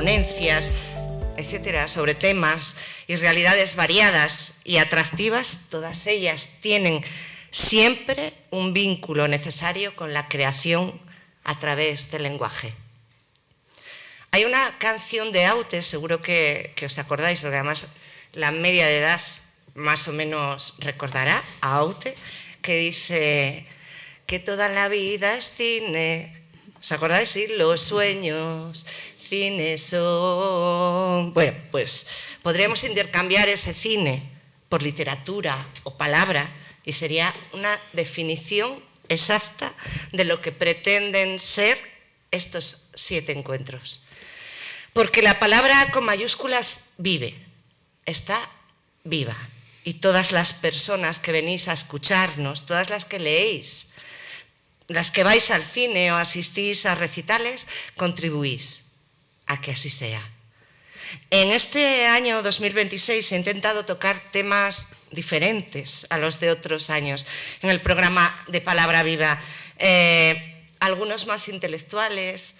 ponencias, etcétera, sobre temas y realidades variadas y atractivas, todas ellas tienen siempre un vínculo necesario con la creación a través del lenguaje. Hay una canción de Aute, seguro que os acordáis, porque además la media de edad más o menos recordará a Aute, que dice que toda la vida es cine. ¿Os acordáis? Sí, los sueños, cine son... Bueno, pues podríamos intercambiar ese cine por literatura o palabra y sería una definición exacta de lo que pretenden ser estos 7 encuentros. Porque la palabra con mayúsculas vive, está viva. Y todas las personas que venís a escucharnos, todas las que leéis, las que vais al cine o asistís a recitales, contribuís a que así sea. En este año 2026 he intentado tocar temas diferentes a los de otros años en el programa de Palabra Viva. Algunos más intelectuales,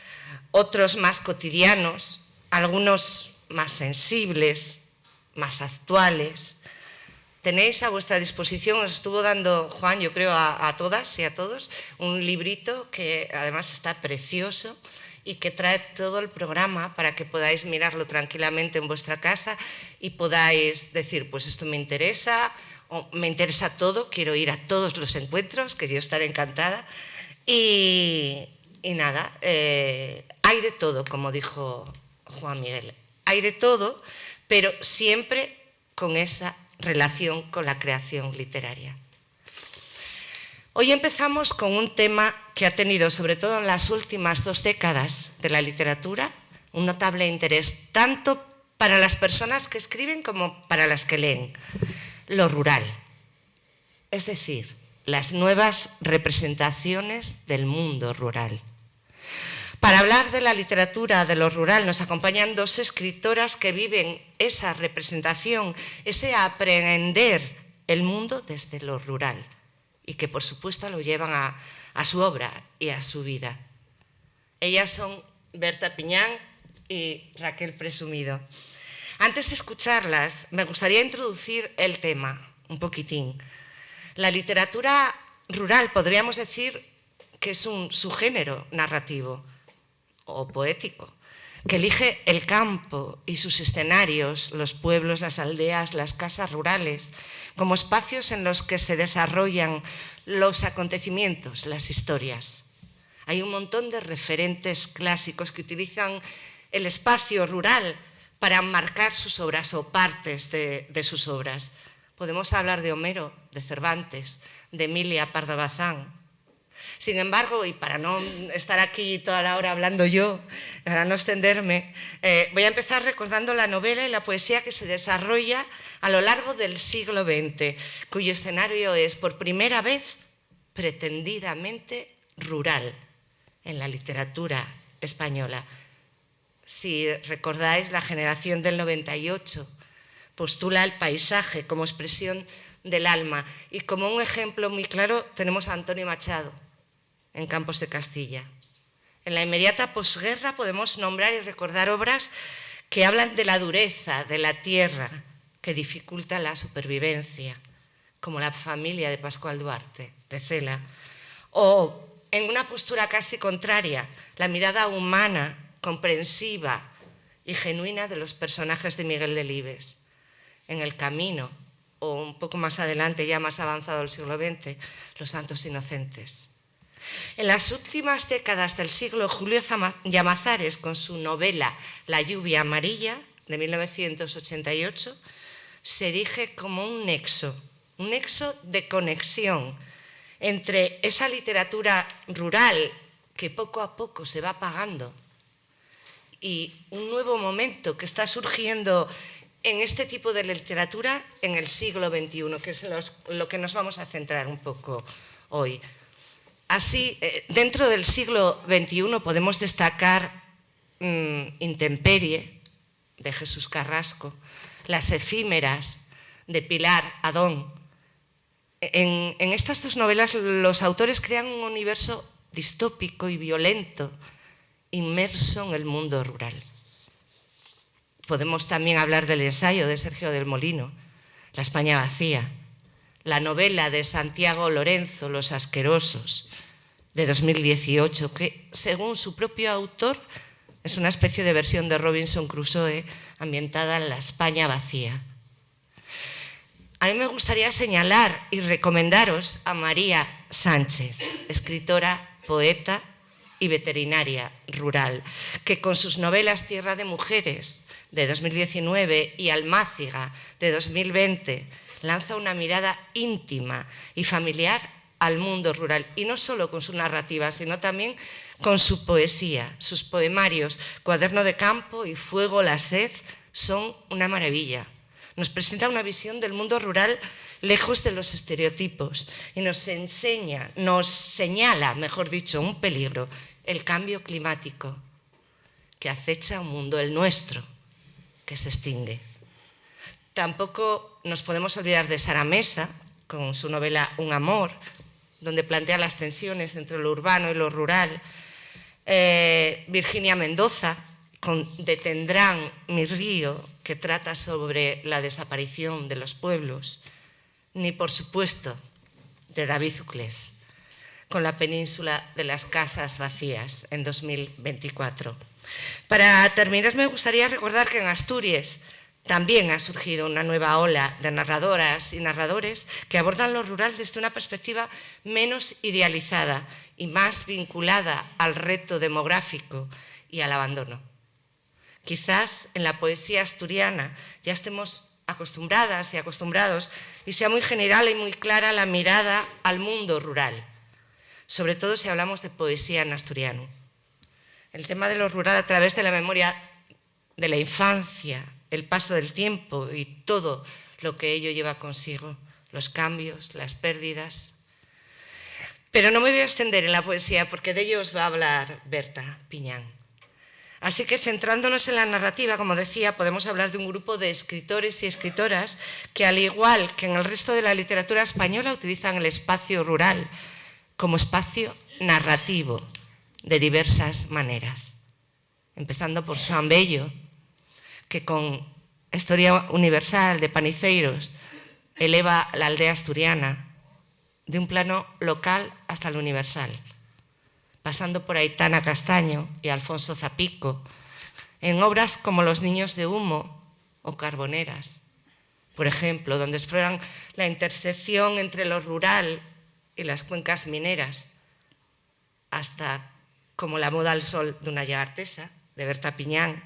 otros más cotidianos, algunos más sensibles, más actuales. Tenéis a vuestra disposición, os estuvo dando Juan, yo creo, a todas y a todos, un librito que además está precioso y que trae todo el programa para que podáis mirarlo tranquilamente en vuestra casa y podáis decir, pues esto me interesa, o me interesa todo, quiero ir a todos los encuentros, que yo estaré encantada. Y nada, hay de todo, como dijo Juan Miguel, hay de todo, pero siempre con esa relación con la creación literaria. Hoy empezamos con un tema que ha tenido, sobre todo en las últimas 2 décadas de la literatura, un notable interés tanto para las personas que escriben como para las que leen, lo rural. Es decir, las nuevas representaciones del mundo rural. Para hablar de la literatura de lo rural nos acompañan 2 escritoras que viven esa representación, ese aprehender el mundo desde lo rural y que por supuesto lo llevan a su obra y a su vida. Ellas son Berta Piñán y Raquel Presumido. Antes de escucharlas, me gustaría introducir el tema un poquitín. La literatura rural podríamos decir que es un subgénero narrativo o poético, que elige el campo y sus escenarios, los pueblos, las aldeas, las casas rurales, como espacios en los que se desarrollan los acontecimientos, las historias. Hay un montón de referentes clásicos que utilizan el espacio rural para marcar sus obras o partes de sus obras. Podemos hablar de Homero, de Cervantes, de Emilia Pardo Bazán. Sin embargo, y para no estar aquí toda la hora hablando yo, para no extenderme, voy a empezar recordando la novela y la poesía que se desarrolla a lo largo del siglo XX, cuyo escenario es, por primera vez, pretendidamente rural en la literatura española. Si recordáis, la generación del 98 postula el paisaje como expresión del alma y como un ejemplo muy claro tenemos a Antonio Machado en Campos de Castilla. En la inmediata posguerra podemos nombrar y recordar obras que hablan de la dureza de la tierra que dificulta la supervivencia, como La familia de Pascual Duarte, de Cela, o en una postura casi contraria, la mirada humana, comprensiva y genuina de los personajes de Miguel Delibes, en El camino, o un poco más adelante, ya más avanzado del siglo XX, Los santos inocentes. En las últimas décadas del siglo, Julio Llamazares, con su novela La lluvia amarilla, de 1988, se erige como un nexo de conexión entre esa literatura rural que poco a poco se va apagando y un nuevo momento que está surgiendo en este tipo de literatura en el siglo XXI, que es lo que nos vamos a centrar un poco hoy. Así, dentro del siglo XXI podemos destacar Intemperie, de Jesús Carrasco, Las efímeras, de Pilar Adón. En estas 2 novelas los autores crean un universo distópico y violento, inmerso en el mundo rural. podemos también hablar del ensayo de Sergio del Molino, La España vacía, la novela de Santiago Lorenzo, Los asquerosos, de 2018, que según su propio autor es una especie de versión de Robinson Crusoe ambientada en la España vacía. A mí me gustaría señalar y recomendaros a María Sánchez, escritora, poeta y veterinaria rural, que con sus novelas Tierra de Mujeres, de 2019, y Almáciga, de 2020, lanza una mirada íntima y familiar al mundo rural, y no solo con su narrativa, sino también con su poesía. Sus poemarios, Cuaderno de campo y Fuego, la sed, son una maravilla. Nos presenta una visión del mundo rural lejos de los estereotipos y nos señala, mejor dicho, un peligro, el cambio climático que acecha un mundo, el nuestro, que se extingue. Tampoco nos podemos olvidar de Sara Mesa, con su novela Un amor, donde plantea las tensiones entre lo urbano y lo rural. Virginia Mendoza, con Detendrán mi río, que trata sobre la desaparición de los pueblos. Ni, por supuesto, de David Uclés, con La península de las casas vacías, en 2024. Para terminar, me gustaría recordar que en Asturias también ha surgido una nueva ola de narradoras y narradores que abordan lo rural desde una perspectiva menos idealizada y más vinculada al reto demográfico y al abandono. Quizás en la poesía asturiana ya estemos acostumbradas y acostumbrados y sea muy general y muy clara la mirada al mundo rural, sobre todo si hablamos de poesía en asturiano. El tema de lo rural a través de la memoria de la infancia, el paso del tiempo y todo lo que ello lleva consigo, los cambios, las pérdidas. Pero no me voy a extender en la poesía porque de ello os va a hablar Berta Piñán. Así que centrándonos en la narrativa, como decía, podemos hablar de un grupo de escritores y escritoras que, al igual que en el resto de la literatura española, utilizan el espacio rural como espacio narrativo de diversas maneras. Empezando por Xoán Bello, que con Historia Universal de Paniceiros eleva la aldea asturiana de un plano local hasta lo universal, pasando por Aitana Castaño y Alfonso Zapico, en obras como Los niños de humo o Carboneras, por ejemplo, donde exploran la intersección entre lo rural y las cuencas mineras, hasta como La moda al sol de una lagartesa, de Berta Piñán,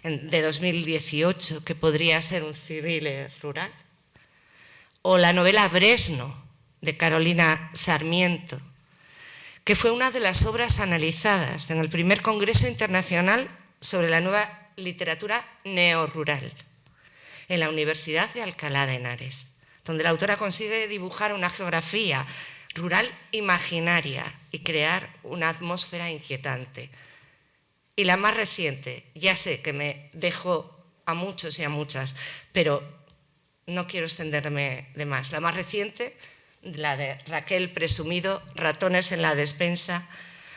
de 2018, que podría ser un thriller rural, o la novela Bresno, de Carolina Sarmiento, que fue una de las obras analizadas en el primer Congreso Internacional sobre la nueva literatura neorrural, en la Universidad de Alcalá de Henares, donde la autora consigue dibujar una geografía rural imaginaria y crear una atmósfera inquietante. Y la más reciente, ya sé que me dejo a muchos y a muchas, pero no quiero extenderme de más. La más reciente, la de Raquel Presumido, Ratones en la despensa,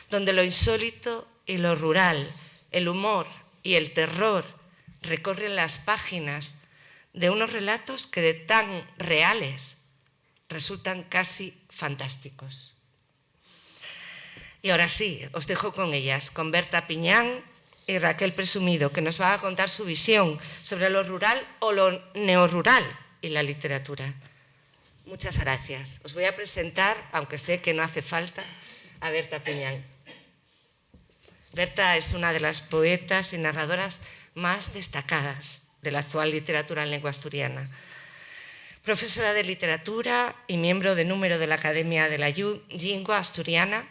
donde lo insólito y lo rural, el humor y el terror recorren las páginas de unos relatos que de tan reales resultan casi fantásticos. Y ahora sí, os dejo con ellas, con Berta Piñán y Raquel Presumido, que nos va a contar su visión sobre lo rural o lo neorrural y la literatura. Muchas gracias. Os voy a presentar, aunque sé que no hace falta, a Berta Piñán. Berta es una de las poetas y narradoras más destacadas de la actual literatura en lengua asturiana. Profesora de literatura y miembro de número de la Academia de la Lingua Asturiana,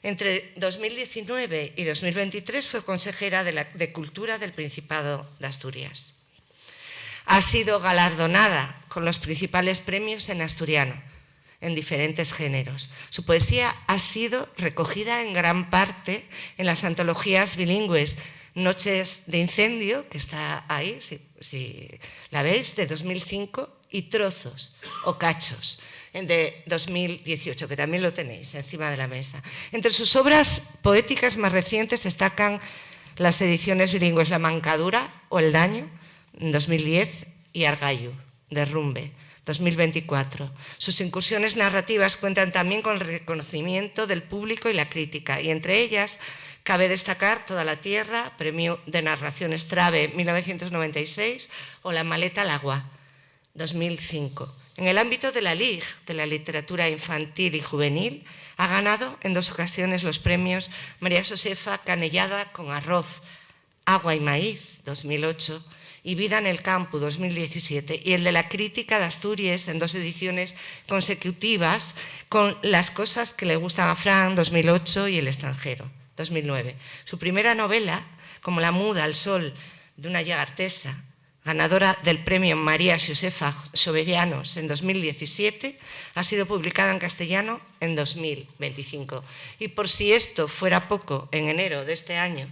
entre 2019 y 2023 fue consejera de Cultura del Principado de Asturias. Ha sido galardonada con los principales premios en asturiano, en diferentes géneros. Su poesía ha sido recogida en gran parte en las antologías bilingües Noches de incendio, que está ahí, si la veis, de 2005, y Trozos o Cachos, de 2018, que también lo tenéis encima de la mesa. Entre sus obras poéticas más recientes destacan las ediciones bilingües La Mancadura o El daño, en 2010, y Argallo, Derrumbe, 2024. Sus incursiones narrativas cuentan también con el reconocimiento del público y la crítica, y entre ellas cabe destacar Toda la tierra, premio de narración Estrave 1996, o La maleta al agua, 2005. En el ámbito de la LIG, de la literatura infantil y juvenil, ha ganado en 2 ocasiones los premios María Josefa Canellada con arroz, agua y maíz, 2008, y Vida en el campo, 2017, y el de la crítica de Asturias en 2 ediciones consecutivas con Las cosas que le gustan a Fran, 2008, y El extranjero, 2009. Su primera novela, Como la muda al sol de una llagartesa, ganadora del premio María Josefa Jovellanos en 2017, ha sido publicada en castellano en 2025. Y por si esto fuera poco, en enero de este año,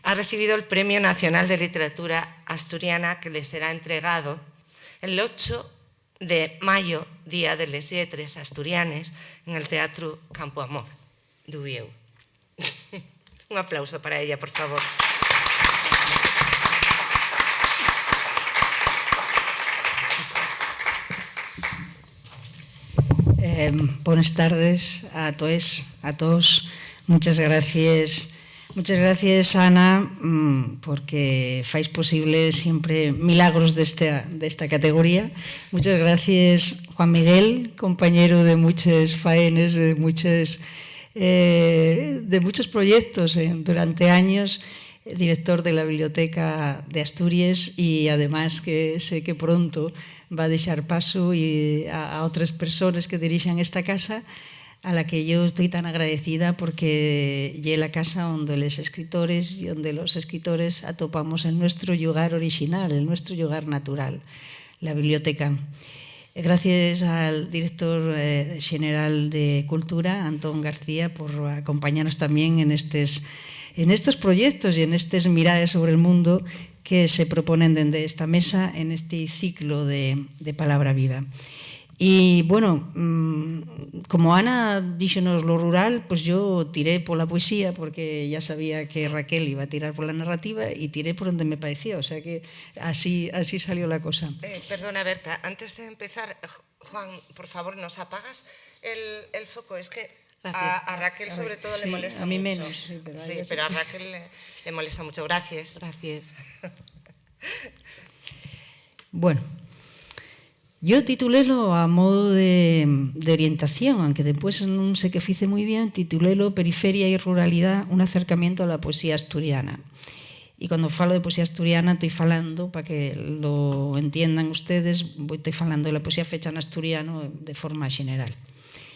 ha recibido el Premio Nacional de Literatura Asturiana, que le será entregado el 8 de mayo, Día de les Lletres Asturianes, en el Teatro Campo Amor, d'Uvieu. Un aplauso para ella, por favor. Buenas tardes a todos. Muchas gracias, Ana, porque fais posible siempre milagros de esta categoría. Muchas gracias, Juan Miguel, compañero de muchas faenas, de muchos proyectos durante años, director de la Biblioteca de Asturias, y además que sé que pronto va a dejar paso a otras personas que dirijan esta casa, a la que yo estoy tan agradecida, porque es la casa donde los escritores atopamos el nuestro lugar original, el nuestro lugar natural, la biblioteca. Gracias al director general de Cultura, Antón García, por acompañarnos también en estos proyectos y en estas miradas sobre el mundo que se proponen desde esta mesa en este ciclo de Palabra Viva. Y bueno, como Ana díxonos lo rural, pues yo tiré por la poesía, porque ya sabía que Raquel iba a tirar por la narrativa, y tiré por donde me parecía, o sea que así salió la cosa. Perdona, Berta, antes de empezar, Juan, por favor, ¿nos apagas el foco? Es que a Raquel sobre todo le molesta mucho. A mí menos. Sí, pero a Raquel le molesta mucho. Gracias. Gracias. Bueno, yo titulélo a modo de orientación, aunque después no sé qué hice muy bien, titulélo Periferia y Ruralidad, un acercamiento a la poesía asturiana. Y cuando falo de poesía asturiana estoy falando, para que lo entiendan ustedes, estoy falando de la poesía fecha en asturiano de forma general.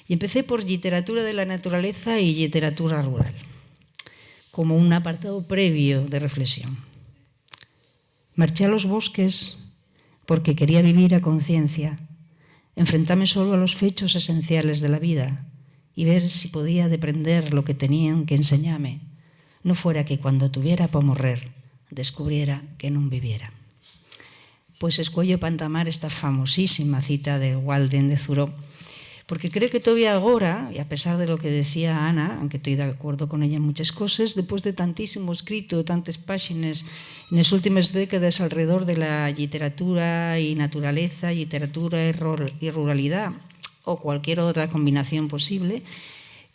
Y empecé por literatura de la naturaleza y literatura rural, como un apartado previo de reflexión. Marché a los bosques porque quería vivir a conciencia, enfrentarme solo a los fechos esenciales de la vida y ver si podía deprender lo que tenían que enseñarme, no fuera que cuando tuviera para morrer descubriera que non viviera. Pues escollo para entamar esta famosísima cita de Walden de Thoreau, porque creo que todavía agora, y a pesar de lo que decía Ana, aunque estoy de acuerdo con ella en muchas cosas, después de tantísimo escrito, tantas páginas en las últimas décadas alrededor de la literatura y naturaleza, literatura y ruralidad, o cualquier otra combinación posible,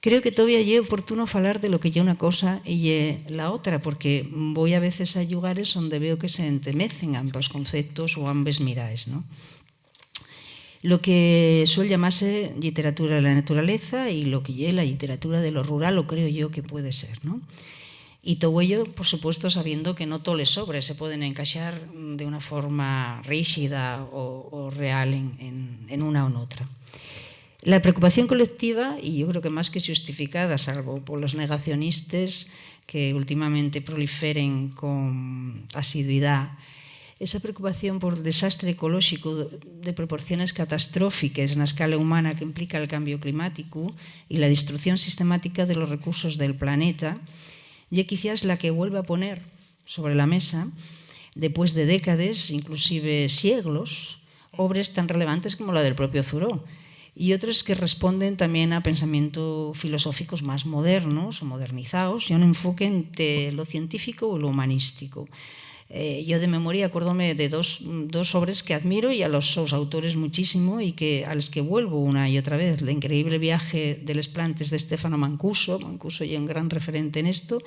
creo que todavía es oportuno hablar de lo que es una cosa y la otra, porque voy a veces a lugares donde veo que se entremecen ambos conceptos o ambas miradas, ¿no? Lo que suele llamarse literatura de la naturaleza y lo que es la literatura de lo rural, lo creo yo que puede ser, ¿no? Y todo ello, por supuesto, sabiendo que no todos los sobres se pueden encaixar de una forma rígida o real en una o en otra. La preocupación colectiva, y yo creo que más que justificada, salvo por los negacionistas que últimamente proliferen con asiduidad, esa preocupación por el desastre ecológico de proporciones catastróficas en la escala humana que implica el cambio climático y la destrucción sistemática de los recursos del planeta, y quizás la que vuelve a poner sobre la mesa, después de décadas, inclusive siglos, obras tan relevantes como la del propio Thoreau, y otras que responden también a pensamientos filosóficos más modernos o modernizados y a un enfoque entre lo científico o lo humanístico. Yo de memoria acórdome de dos obras que admiro y a los sus autores muchísimo y a los que vuelvo una y otra vez. El increíble viaje de les plantes de Stefano Mancuso. Mancuso es un gran referente en esto.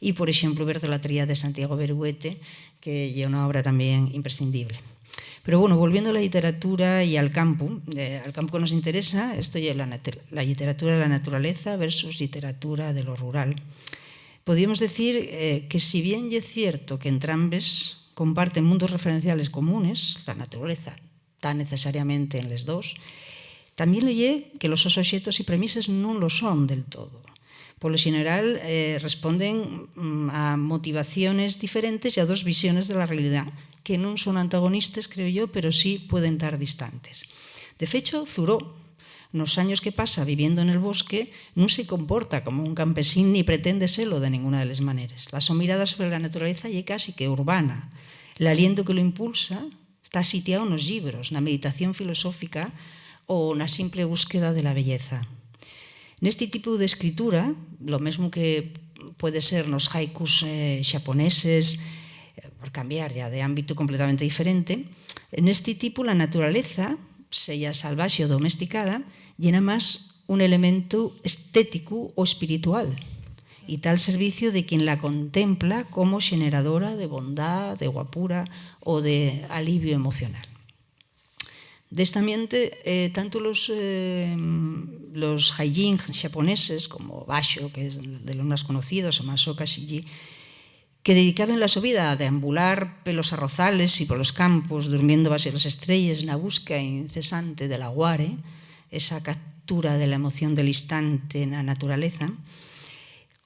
Y, por ejemplo, Bertolatría de Santiago Berruete, que es una obra también imprescindible. Pero bueno, volviendo a la literatura y al campo que nos interesa, esto ya es la literatura de la naturaleza versus literatura de lo rural. Podríamos decir que si bien es cierto que entrambes comparten mundos referenciales comunes, la naturaleza está necesariamente en les dos, también lo lle que los objetos y premisas non lo son del todo. Por lo general responden a motivaciones diferentes y a dos visiones de la realidad que non son antagonistas, creo yo, pero sí pueden estar distantes. De hecho, Thoreau, nos años que pasa viviendo en el bosque, no se comporta como un campesín ni pretende serlo de ninguna de las maneras. La su mirada sobre la naturaleza es casi que urbana. El aliento que lo impulsa está sitiado en los libros, en la meditación filosófica o en la simple búsqueda de la belleza. En este tipo de escritura, lo mismo que puede ser los haikus japoneses, por cambiar ya de ámbito completamente diferente, en este tipo la naturaleza, sea salvaje o domesticada, llena más un elemento estético o espiritual y tal servicio de quien la contempla como generadora de bondad, de guapura o de alivio emocional. De este ambiente, tanto los haijin japoneses como Basho, que es de los más conocidos, o Masoka Shiji, que dedicaban la su vida a deambular pelos arrozales y por los campos, durmiendo bajo las estrellas en la búsqueda incesante del aguare, esa captura de la emoción del instante en la naturaleza,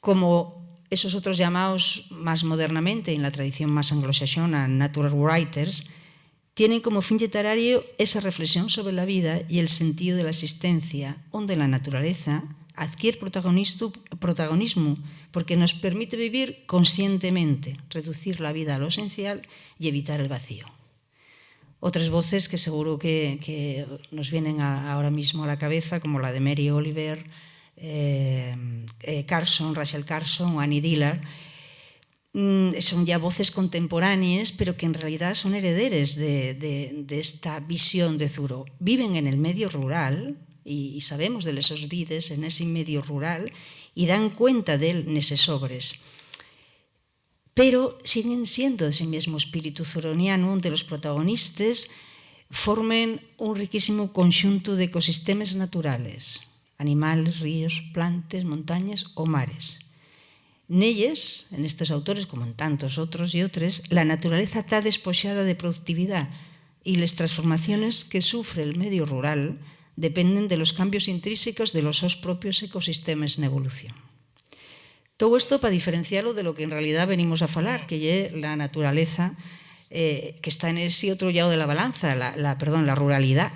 como esos otros llamados más modernamente, en la tradición más anglosajona, natural writers, tienen como fin literario esa reflexión sobre la vida y el sentido de la existencia, donde la naturaleza adquiere protagonismo porque nos permite vivir conscientemente, reducir la vida a lo esencial y evitar el vacío. Otras voces que seguro que nos vienen ahora mismo a la cabeza, como la de Mary Oliver, Rachel Carson o Annie Dillard, son ya voces contemporáneas, pero que en realidad son herederes de esta visión de Thoreau. Viven en el medio rural, y sabemos de esos vides en ese medio rural, y dan cuenta de él en esos obres. Pero siguen siendo de ese mismo espíritu thoreauiano, donde los protagonistas formen un riquísimo conjunto de ecosistemas naturales, animales, ríos, plantas, montañas o mares. En ellas, en estos autores como en tantos otros y otros, la naturaleza está despoxada de productividad y las transformaciones que sufre el medio rural dependen de los cambios intrínsecos de los sus propios ecosistemas en evolución. Todo esto para diferenciarlo de lo que en realidad venimos a falar, que es la naturaleza que está en ese otro lado de la balanza, la ruralidad,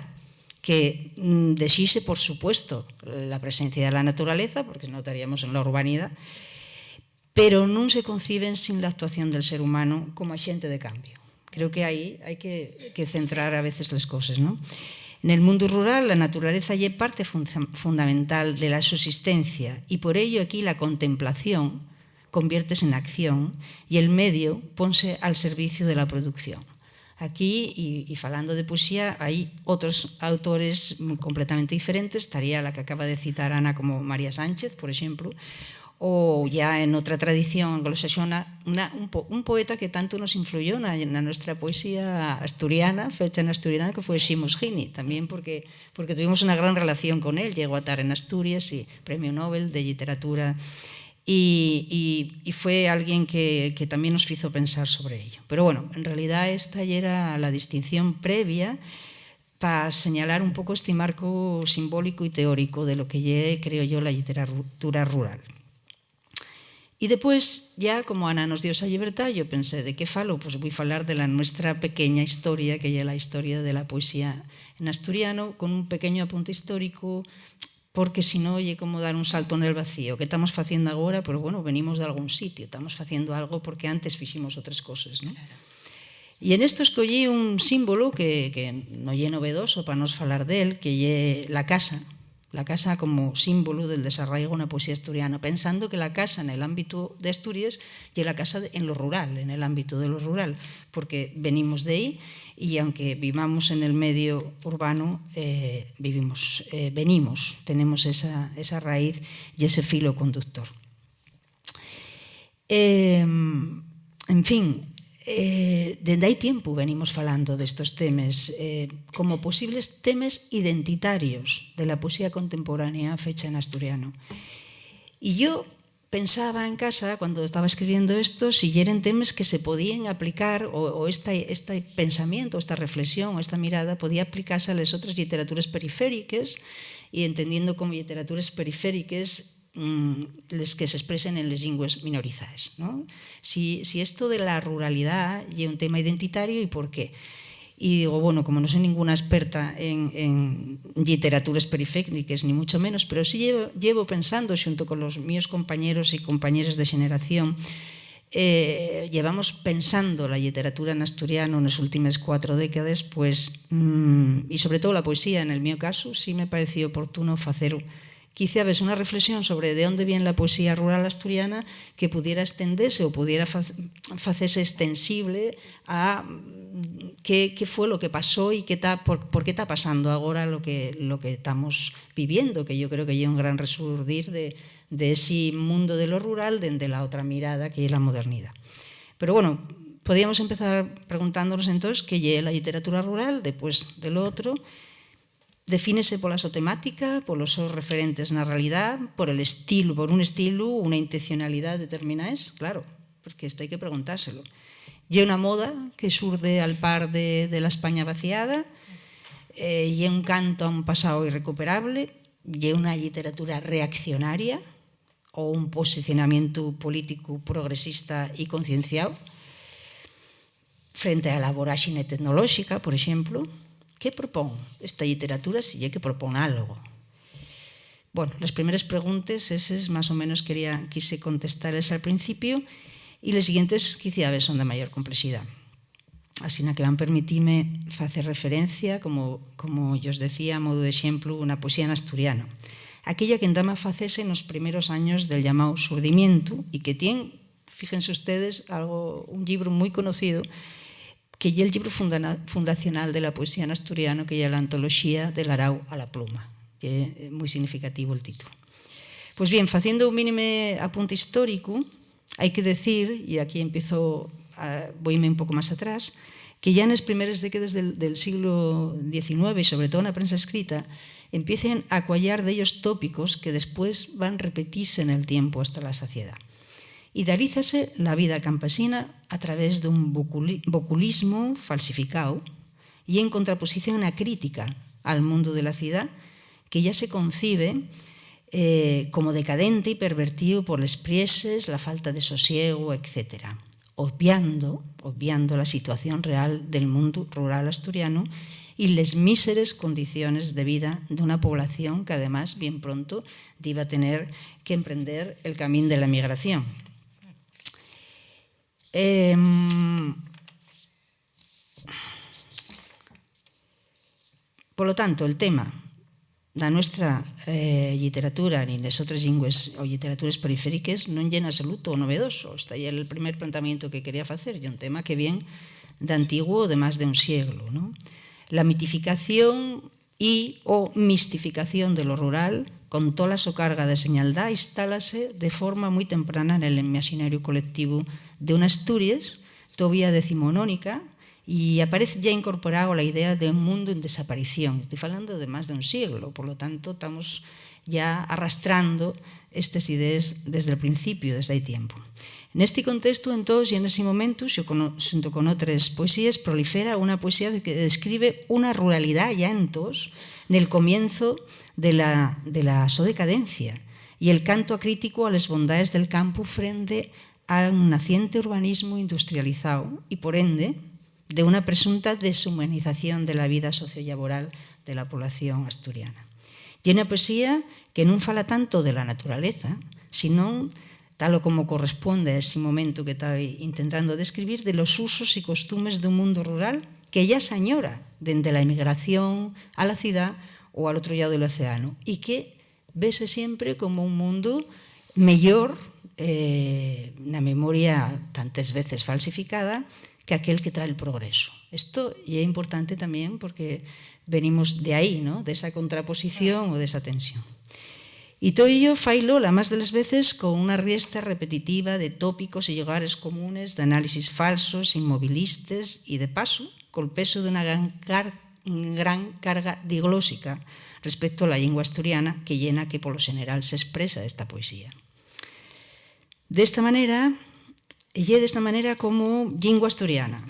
que deshice, por supuesto, la presencia de la naturaleza, porque no estaríamos en la urbanidad, pero no se conciben sin la actuación del ser humano como agente de cambio. Creo que ahí hay que centrar a veces las cosas, ¿no? En el mundo rural, la naturaleza es parte fundamental de la subsistencia y por ello aquí la contemplación conviértese en acción y el medio ponse al servicio de la producción. Aquí, y falando de poesía, hay otros autores completamente diferentes. Estaría la que acaba de citar Ana, como María Sánchez, por ejemplo, o ya en otra tradición anglosajona, un poeta que tanto nos influyó en nuestra poesía asturiana, fecha en asturiana, que fue Seamus Heaney, también porque tuvimos una gran relación con él. Llegó a estar en Asturias y Premio Nobel de Literatura, y fue alguien que también nos hizo pensar sobre ello. Pero bueno, en realidad esta ya era la distinción previa para señalar un poco este marco simbólico y teórico de lo que ya creo yo la literatura rural. Y después, ya como Ana nos dio esa libertad, yo pensé, ¿de qué falo? Pues voy a hablar de nuestra pequeña historia, que es la historia de la poesía en asturiano, con un pequeño apunte histórico, porque si no, oye, como dar un salto en el vacío. ¿Qué estamos haciendo ahora? Pues bueno, venimos de algún sitio, estamos haciendo algo porque antes hicimos otras cosas, ¿no? Claro. Y en esto escogí un símbolo que no es novedoso para nos falar de él, que es la casa la casa como símbolo del desarraigo en la poesía asturiana, pensando que la casa en el ámbito de Asturias y la casa en lo rural, en el ámbito de lo rural, porque venimos de ahí y aunque vivamos en el medio urbano, tenemos esa raíz y ese filo conductor. En fin, dende hai tempo venimos falando destos temas como posibles temas identitarios de la poesía contemporánea fecha en asturiano. Y yo pensaba en casa, cuando estaba escribiendo esto, si eran temas que se podían aplicar o este pensamiento, esta reflexión o esta mirada podía aplicarse a las otras literaturas periféricas y entendiendo como literaturas periféricas les que se expresen en les lingües minorizadas, ¿no? Si esto de la ruralidad es un tema identitario y por qué. Y digo, bueno, como no soy ninguna experta en literaturas periféricas, ni mucho menos, pero sí llevo pensando, junto con los míos compañeros y compañeras de generación, llevamos pensando la literatura en asturiano en las últimas 4 décadas, pues, y sobre todo la poesía, en el mío caso, sí me pareció oportuno hacer quizá ves una reflexión sobre de dónde viene la poesía rural asturiana que pudiera extenderse o pudiera hacerse extensible a qué fue lo que pasó y por qué está pasando ahora lo que estamos viviendo, que yo creo que hay un gran resurgir de ese mundo de lo rural desde la otra mirada que es la modernidad. Pero bueno, podríamos empezar preguntándonos entonces qué es la literatura rural, después de lo otro. Defínese pola súa temática, polos seus referentes na realidad, por un estilo, unha intencionalidade determinadas, claro, porque isto hai que preguntárselo. Lle unha moda que surde al par de la España vaciada, lle un canto a un pasado irrecuperable, lle unha literatura reaccionaria ou un posicionamiento político progresista e concienciado frente a la voráxine tecnolóxica, por exemplo. ¿Qué propone esta literatura si hay que propone algo? Bueno, las primeras preguntas, esas más o menos quise contestarles al principio y las siguientes quizá son de mayor complejidad. Así que van a permitirme hacer referencia, como yo os decía, a modo de ejemplo, una poesía en asturiano. Aquella que andaba a hacerse en los primeros años del llamado surdimiento y que tiene, fíjense ustedes, un libro muy conocido que es el libro fundacional de la poesía en asturiano, que es la antología del Arau a la pluma, que es muy significativo el título. Pues bien, haciendo un mínimo apunte histórico, hay que decir, y aquí voyme un poco más atrás, que ya en las primeras décadas del siglo XIX, y sobre todo en la prensa escrita, empiecen a cuallar de ellos tópicos que después van a repetirse en el tiempo hasta la saciedad. Idealízase la vida campesina a través de un voculismo falsificado y en contraposición a una crítica al mundo de la ciudad que ya se concibe como decadente y pervertido por los prieses, la falta de sosiego, etc., obviando la situación real del mundo rural asturiano y las míseres condiciones de vida de una población que además bien pronto iba a tener que emprender el camino de la migración. Por lo tanto, el tema da nuestra literatura ni las otras lingües o literaturas periféricas no es en absoluto novedoso. Este es el primer planteamiento que quería hacer, y un tema que viene de antiguo, de más de un siglo, ¿no? La mitificación y o mistificación de lo rural, con toda su carga de señaldad, instálase de forma muy temprana en el imaginario colectivo de una Asturias todavía decimonónica, y aparece ya incorporado la idea de un mundo en desaparición. Estoy hablando de más de un siglo, por lo tanto estamos ya arrastrando estas ideas desde el principio, desde hace tiempo. En este contexto, entonces, y en ese momento, junto con otras poesías, prolifera una poesía que describe una ruralidad ya entonces, en el comienzo de la su decadencia, y el canto crítico a las bondades del campo frente a un naciente urbanismo industrializado y, por ende, de una presunta deshumanización de la vida sociolaboral de la población asturiana. Y una poesía que non fala tanto de la naturaleza, sino, tal como corresponde a ese momento que estaba intentando describir, de los usos y costumbres de un mundo rural que ya se añora desde la emigración a la ciudad ou al outro lado do océano, e que vese sempre como un mundo mellor na memoria tantas veces falsificada que aquel que trae el progreso. Isto é importante tamén porque venimos de aí, ¿no? De esa contraposición ou de esa tensión. Y todo ello failo la más de las veces con una riesta repetitiva de tópicos y lugares comunes, de análisis falsos, inmovilistas y de paso, col peso de una gran carga diglósica respecto a la lengua asturiana que llena que por lo general se expresa esta poesía. De esta manera como lingua asturiana,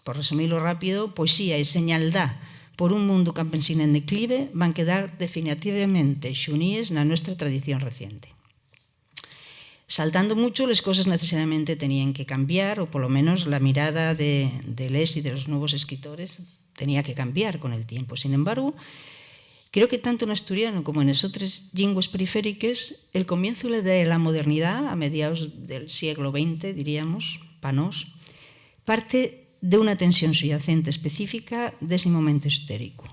por resumirlo rápido, poesía y señaldad por un mundo campesino en declive van quedar definitivamente xuníes na nuestra tradición reciente. Saltando mucho, las cosas necesariamente tenían que cambiar, o por lo menos la mirada de Les y de los nuevos escritores tenía que cambiar con el tiempo. Sin embargo, creo que tanto en asturiano como en las otras lenguas periféricas, el comienzo de la modernidad, a mediados del siglo XX, diríamos, panos, parte de una tensión subyacente específica de ese momento histórico.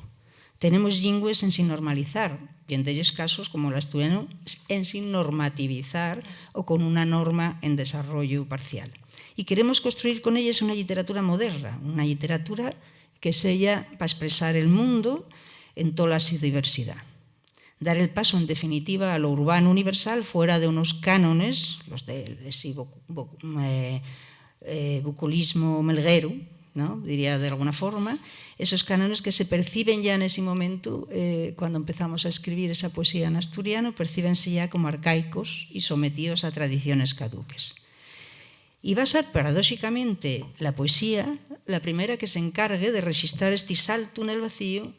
Tenemos lingües en sin normalizar, y en ellos casos, como el asturiano, en sin normativizar o con una norma en desarrollo parcial. Y queremos construir con ellas una literatura moderna, una literatura que sella para expresar el mundo en toda su diversidad. Dar el paso, en definitiva, a lo urbano universal fuera de unos cánones, los del bucolismo melguero, ¿no? Diría de alguna forma, esos cánones que se perciben ya en ese momento, cuando empezamos a escribir esa poesía en asturiano, percíbense ya como arcaicos y sometidos a tradiciones caduques. Y va a ser, paradójicamente, la poesía la primera que se encargue de registrar este salto en el vacío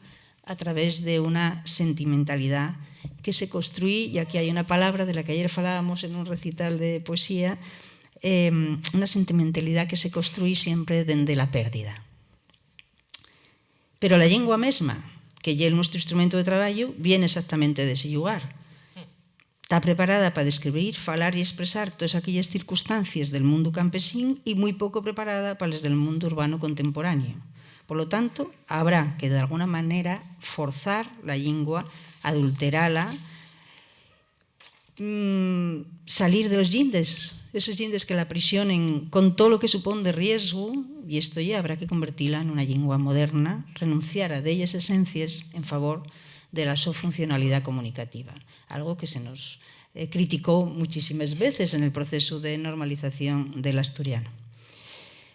a través de una sentimentalidad que se construye, y aquí hay una palabra de la que ayer falábamos en un recital de poesía, una sentimentalidad que se construye siempre dende la pérdida. Pero la lengua mesma, que é nuestro instrumento de traballo, viene exactamente de ese lugar. Está preparada para describir, falar y expresar todas aquellas circunstancias del mundo campesín y muy poco preparada para las del mundo urbano contemporáneo. Por lo tanto, habrá que de alguna manera forzar la lengua, adulterarla, salir de los yindes, esos yindes que la aprisionen con todo lo que supone de riesgo, y esto ya habrá que convertirla en una lengua moderna, renunciar a ellas esencias en favor de la su funcionalidad comunicativa, algo que se nos criticó muchísimas veces en el proceso de normalización del asturiano.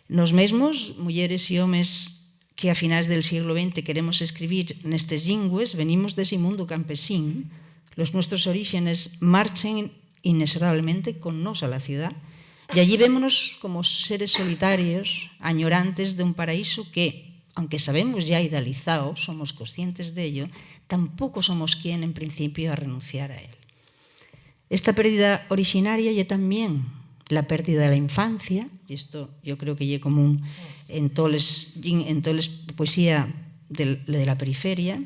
Nos mesmos, mulleres e homes que a finais del siglo XX queremos escribir nestes lingües, venimos dese mundo campesín. Los nuestros orígenes marchen inexorablemente con nos a la ciudad, y allí vémonos como seres solitarios, añorantes de un paraíso que, aunque sabemos ya idealizado, somos conscientes de ello, tampoco somos quien en principio a renunciar a él. Esta pérdida originaria y también la pérdida de la infancia, y esto yo creo que es común en toda la poesía de la periferia,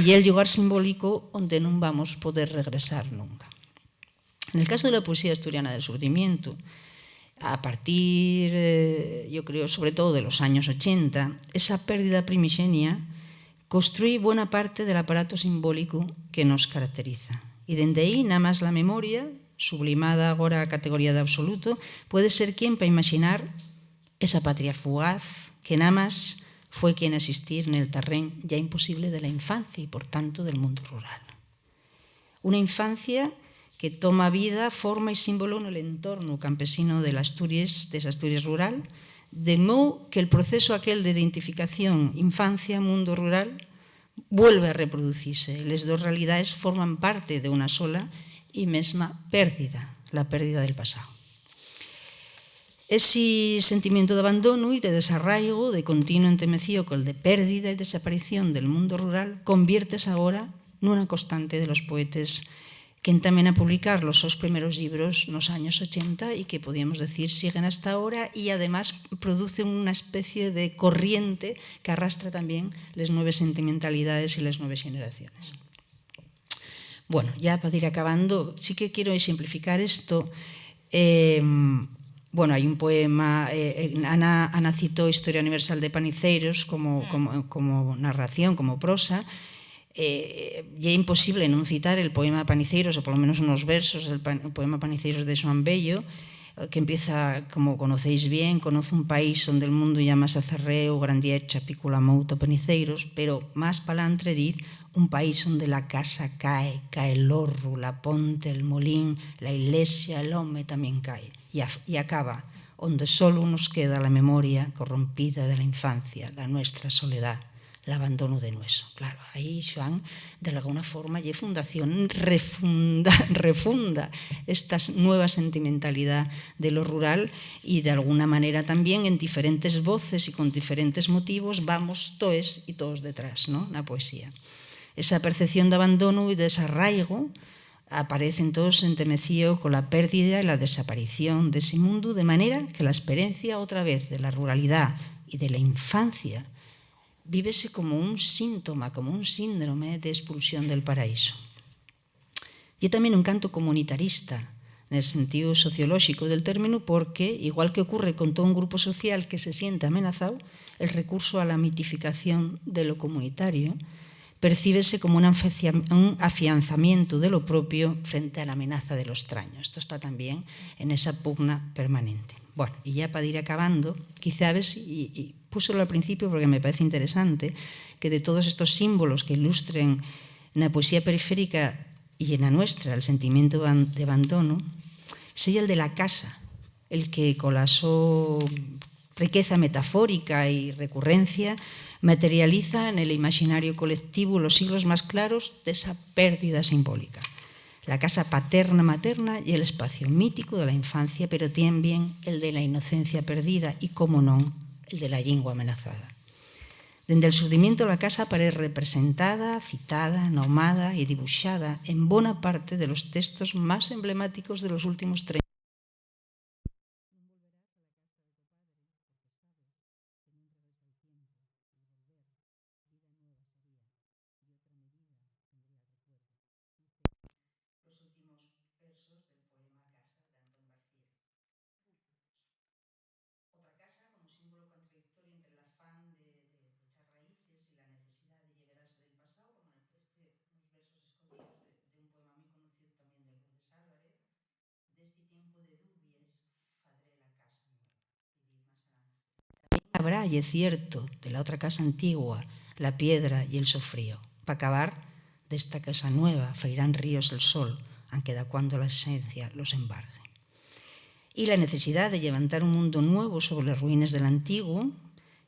y el lugar simbólico donde no vamos a poder regresar nunca. En el caso de la poesía asturiana del surgimiento, a partir, yo creo, sobre todo de los años 80, esa pérdida primigenia construye buena parte del aparato simbólico que nos caracteriza. Y desde ahí, nada más la memoria, sublimada ahora a categoría de absoluto, puede ser quien para imaginar esa patria fugaz que nada más fue quien asistir en el terreno ya imposible de la infancia y por tanto del mundo rural. Una infancia que toma vida, forma y símbolo en el entorno campesino de las Asturias rural, de modo que el proceso aquel de identificación infancia-mundo rural vuelve a reproducirse. Las dos realidades forman parte de una sola y mesma pérdida, la pérdida del pasado. Ese sentimiento de abandono y de desarraigo, de continuo entemecido con el de pérdida y desaparición del mundo rural, conviertes ahora en una constante de los poetas que también a publicar los dos primeros libros en los años 80 y que podríamos decir siguen hasta ahora, y además producen una especie de corriente que arrastra también las nuevas sentimentalidades y las nuevas generaciones. Bueno, ya para ir acabando, sí que quiero simplificar esto. Bueno, hay un poema, Ana citó Historia Universal de Paniceiros como narración, como prosa. é imposible non citar el poema Paniceiros, ou polo menos unos versos del poema Paniceiros de Xoán Bello, que empieza, como conocéis bien, conoce un país onde el mundo llamas a Cerreo, Grandiecha, Pícola, Mouta, Paniceiros, pero máis palantre diz un país onde la casa cae, cae el horro, la ponte, el molín, la iglesia, el home tamén cae. E acaba onde solo nos queda la memoria corrompida de la infancia, la nuestra soledad, el abandono de nueso. Claro, aí Xoán, de alguna forma, lle fundación refunda esta nueva sentimentalidad de lo rural y de alguna manera también en diferentes voces y con diferentes motivos vamos todos y todos detrás, ¿no?, na poesía. Esa percepción de abandono y desarraigo aparece entonces entemecido con la pérdida y la desaparición de ese mundo, de manera que la experiencia otra vez de la ruralidad y de la infancia vívese como un síntoma, como un síndrome de expulsión del paraíso. Y también un canto comunitarista, en el sentido sociológico del término, porque, igual que ocurre con todo un grupo social que se siente amenazado, el recurso a la mitificación de lo comunitario percíbese como un afianzamiento de lo propio frente a la amenaza de lo extraño. Esto está también en esa pugna permanente. Bueno, y ya para ir acabando, quizá ves, y púselo al principio porque me parece interesante, que de todos estos símbolos que ilustren en la poesía periférica y en la nuestra el sentimiento de abandono, sea el de la casa, el que con la riqueza metafórica y recurrencia materializa en el imaginario colectivo los siglos más claros de esa pérdida simbólica. La casa paterna-materna y el espacio mítico de la infancia, pero también el de la inocencia perdida y, como non, el de la lingua amenazada. Dende el surdimiento la casa aparece representada, citada, nomada y dibuixada en bona parte de los textos más emblemáticos de los últimos 30 años. Habrá, y es cierto, de la otra casa antigua, la piedra y el sofrío. Para acabar, de esta casa nueva feirán ríos el sol, aunque da cuando la esencia los embargue. Y la necesidad de levantar un mundo nuevo sobre las ruinas del antiguo,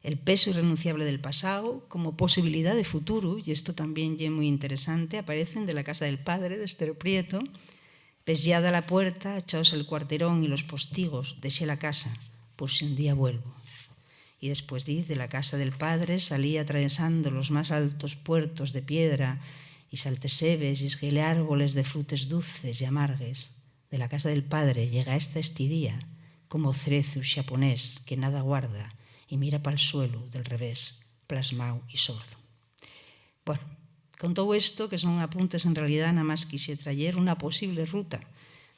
el peso irrenunciable del pasado, como posibilidad de futuro, y esto también es muy interesante, aparecen de la casa del padre, de Esther Prieto, pesllada la puerta, echaos el cuarterón y los postigos, dejé la casa, por si un día vuelvo. Y después dice, de la casa del padre salí atravesando los más altos puertos de piedra y saltesebes y esguele árboles de frutos dulces y amargues. De la casa del padre llega este día, como cerezo xaponés que nada guarda y mira para el suelo del revés, plasmao y sordo. Bueno, con todo esto, que son apuntes en realidad, nada más quise traer una posible ruta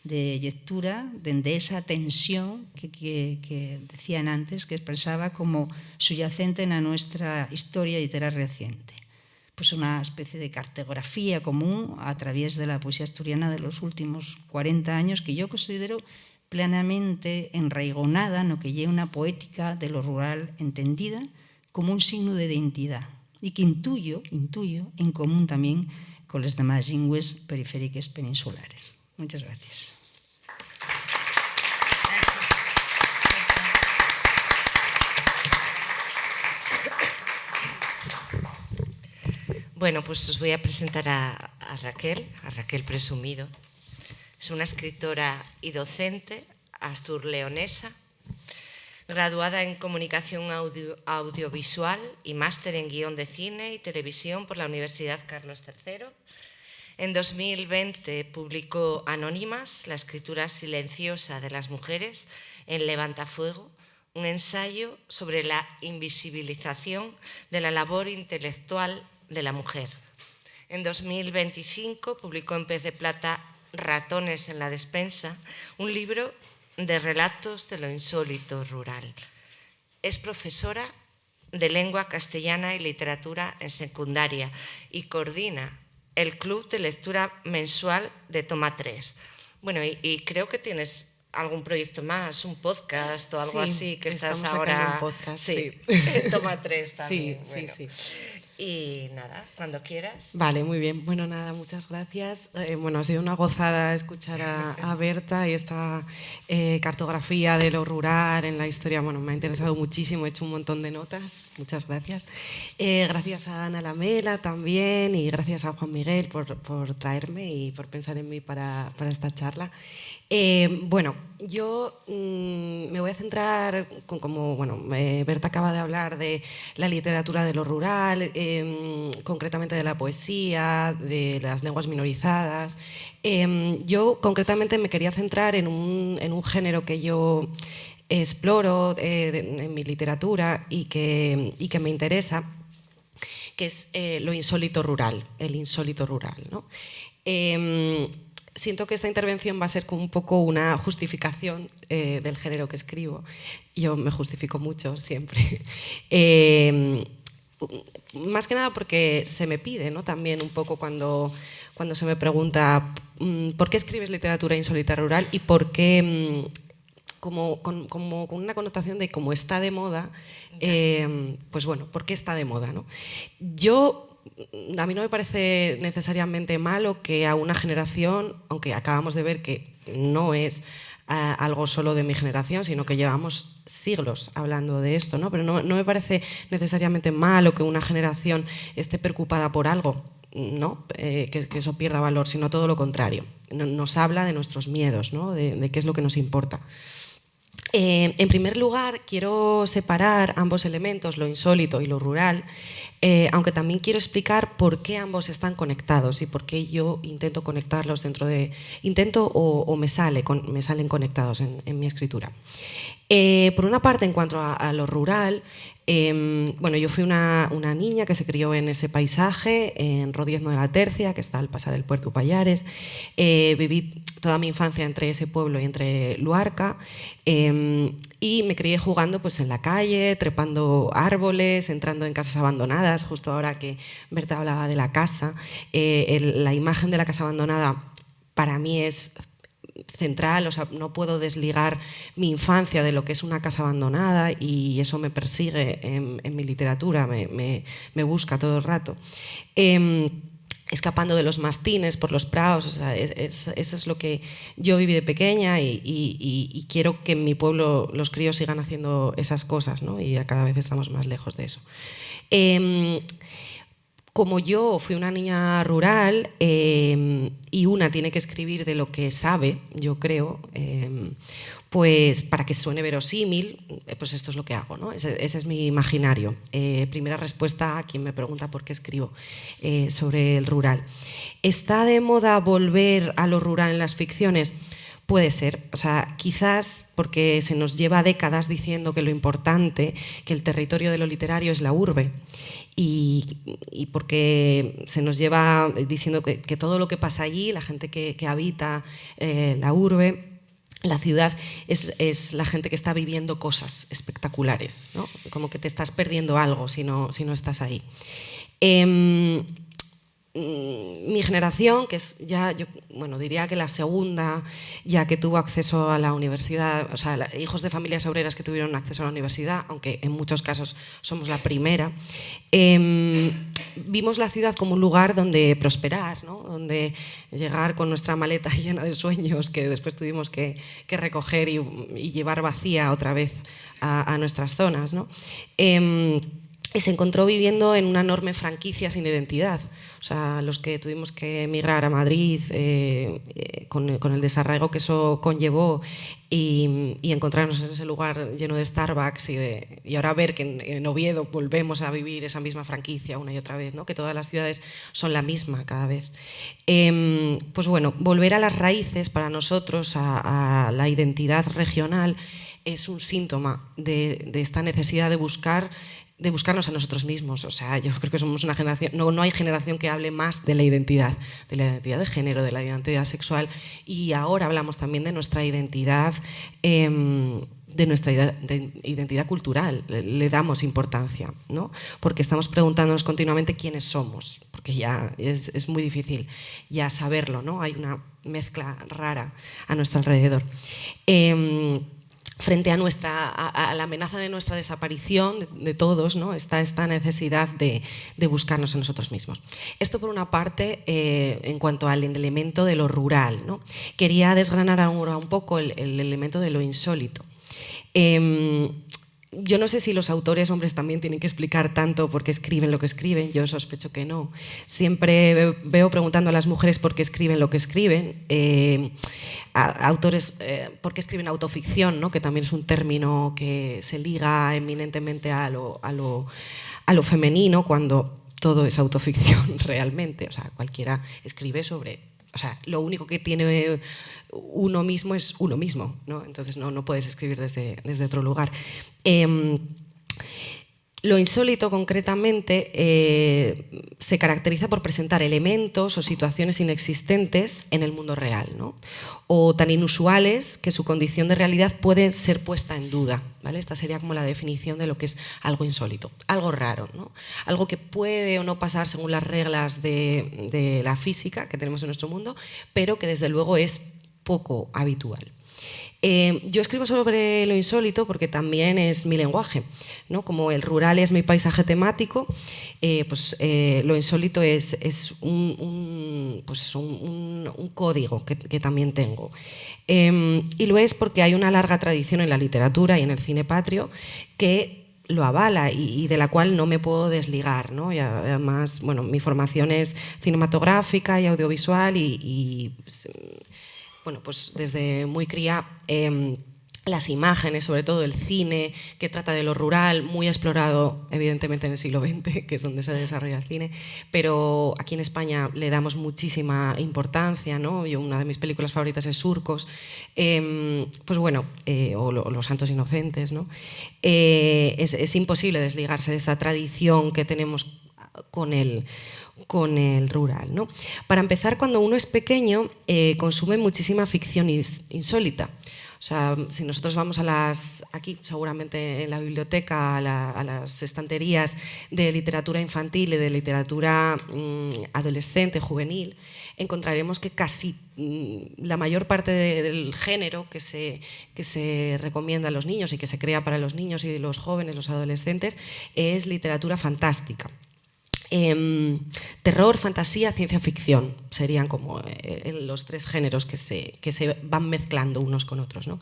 de lectura de esa tensión que decían antes, que expresaba como subyacente en nuestra historia literaria reciente. Pues una especie de cartografía común a través de la poesía asturiana de los últimos 40 años, que yo considero plenamente enraigonada en lo que lleva una poética de lo rural entendida como un signo de identidad y que intuyo en común también con las demás lenguas periféricas peninsulares. Muchas gracias. Bueno, pues os voy a presentar a Raquel Presumido. Es una escritora y docente asturleonesa, graduada en Comunicación Audiovisual y máster en Guión de Cine y Televisión por la Universidad Carlos III. En 2020 publicó Anónimas, la escritura silenciosa de las mujeres en Levantafuego, un ensayo sobre la invisibilización de la labor intelectual de la mujer. En 2025 publicó en Pez de Plata Ratones en la despensa, un libro de relatos de lo insólito rural. Es profesora de Lengua Castellana y Literatura en Secundaria y coordina el Club de Lectura Mensual de Toma 3. Bueno, y creo que tienes algún proyecto más, un podcast o algo así, que estás ahora... un podcast, sí. En Toma 3 también. Sí, bueno. sí. Y nada, cuando quieras. Vale, muy bien. Bueno, nada, muchas gracias. Bueno, ha sido una gozada escuchar a Berta y esta cartografía de lo rural en la historia. Bueno, me ha interesado muchísimo, he hecho un montón de notas. Muchas gracias. Gracias a Ana Lamela también y gracias a Juan Miguel por traerme y por pensar en mí para esta charla. Bueno, yo me voy a centrar, como Berta acaba de hablar de la literatura de lo rural, concretamente de la poesía, de las lenguas minorizadas. Yo concretamente me quería centrar en un género que yo exploro en mi literatura y que me interesa, que es lo insólito rural, el insólito rural, ¿no? Siento que esta intervención va a ser como un poco una justificación del género que escribo. Yo me justifico mucho siempre. Más que nada porque se me pide, ¿no? También un poco cuando se me pregunta ¿por qué escribes literatura insólita rural? Y por qué, como con una connotación de cómo está de moda, pues bueno, ¿por qué está de moda, ¿no? A mí no me parece necesariamente malo que a una generación, aunque acabamos de ver que no es algo solo de mi generación, sino que llevamos siglos hablando de esto, ¿no? Pero no me parece necesariamente malo que una generación esté preocupada por algo, ¿no? Que eso pierda valor, sino todo lo contrario. Nos habla de nuestros miedos, ¿no? De qué es lo que nos importa. En primer lugar, quiero separar ambos elementos, lo insólito y lo rural, aunque también quiero explicar por qué ambos están conectados y por qué yo intento conectarlos dentro de... o me salen conectados en mi escritura. Por una parte, en cuanto a lo rural, yo fui una niña que se crió en ese paisaje, en Rodiezno de la Tercia, que está al pasar el Puerto Pallares. Viví toda mi infancia entre ese pueblo y entre Luarca, y me crié jugando pues, en la calle, trepando árboles, entrando en casas abandonadas. Justo ahora que Berta hablaba de la casa, la imagen de la casa abandonada para mí es central, o sea, no puedo desligar mi infancia de lo que es una casa abandonada y eso me persigue en mi literatura, me busca todo el rato. Escapando de los mastines por los prados, o sea, eso es lo que yo viví de pequeña y quiero que en mi pueblo los críos sigan haciendo esas cosas, ¿no? Y cada vez estamos más lejos de eso. Como yo fui una niña rural y una tiene que escribir de lo que sabe, yo creo, pues para que suene verosímil, pues esto es lo que hago, ¿no? Ese es mi imaginario. Primera respuesta a quien me pregunta por qué escribo sobre el rural. ¿Está de moda volver a lo rural en las ficciones? Puede ser, o sea, quizás porque se nos lleva décadas diciendo que lo importante, que el territorio de lo literario es la urbe, y porque se nos lleva diciendo que todo lo que pasa allí, la gente que habita la urbe, la ciudad, es la gente que está viviendo cosas espectaculares, ¿no? Como que te estás perdiendo algo si no estás ahí. Mi generación, que es ya, yo diría que la segunda, ya que tuvo acceso a la universidad, o sea, hijos de familias obreras que tuvieron acceso a la universidad, aunque en muchos casos somos la primera, vimos la ciudad como un lugar donde prosperar, ¿no? Donde llegar con nuestra maleta llena de sueños que después tuvimos que recoger y llevar vacía otra vez a nuestras zonas, ¿no? Y se encontró viviendo en una enorme franquicia sin identidad. O sea, los que tuvimos que emigrar a Madrid con el desarraigo que eso conllevó y encontrarnos en ese lugar lleno de Starbucks y ahora ver que en Oviedo volvemos a vivir esa misma franquicia una y otra vez, ¿no? Que todas las ciudades son la misma cada vez. Pues bueno, volver a las raíces para nosotros, a la identidad regional, es un síntoma de esta necesidad de buscarnos a nosotros mismos. O sea, yo creo que somos una generación, no hay generación que hable más de la identidad de género, de la identidad sexual, y ahora hablamos también de nuestra identidad nuestra identidad cultural, le damos importancia, ¿no? Porque estamos preguntándonos continuamente quiénes somos, porque ya es muy difícil ya saberlo, ¿no? Hay una mezcla rara a nuestro alrededor. Frente a la amenaza de nuestra desaparición, de todos, ¿no? Está esta necesidad de buscarnos en nosotros mismos. Esto por una parte, en cuanto al elemento de lo rural, ¿no? Quería desgranar ahora un poco el elemento de lo insólito. Yo no sé si los autores hombres también tienen que explicar tanto por qué escriben lo que escriben, yo sospecho que no. Siempre veo preguntando a las mujeres por qué escriben lo que escriben, autores por qué escriben autoficción, ¿no? Que también es un término que se liga eminentemente a lo femenino, cuando todo es autoficción realmente. O sea, cualquiera escribe sobre... O sea, lo único que tiene uno mismo es uno mismo, ¿no? Entonces no puedes escribir desde otro lugar. Lo insólito, concretamente, se caracteriza por presentar elementos o situaciones inexistentes en el mundo real, ¿no? O tan inusuales que su condición de realidad puede ser puesta en duda, ¿vale? Esta sería como la definición de lo que es algo insólito, algo raro, ¿no? Algo que puede o no pasar según las reglas de la física que tenemos en nuestro mundo, pero que desde luego es poco habitual. Yo escribo sobre lo insólito porque también es mi lenguaje, ¿no? Como el rural es mi paisaje temático, lo insólito es un código que también tengo. Y lo es porque hay una larga tradición en la literatura y en el cine patrio que lo avala y de la cual no me puedo desligar, ¿no? Y además, bueno, mi formación es cinematográfica y audiovisual y bueno, pues desde muy cría las imágenes, sobre todo el cine, que trata de lo rural, muy explorado evidentemente en el siglo XX, que es donde se desarrolla el cine, pero aquí en España le damos muchísima importancia, ¿no? Una de mis películas favoritas es Surcos, pues bueno, o Los Santos Inocentes, ¿no? Es imposible desligarse de esa tradición que tenemos con el rural, ¿no? Para empezar, cuando uno es pequeño, consume muchísima ficción insólita. O sea, si nosotros vamos aquí seguramente en la biblioteca, a las estanterías de literatura infantil y de literatura adolescente, juvenil, encontraremos que casi la mayor parte del género que se recomienda a los niños y que se crea para los niños y los jóvenes, los adolescentes, es literatura fantástica. Terror, fantasía, ciencia ficción serían como los tres géneros que se van mezclando unos con otros, ¿no?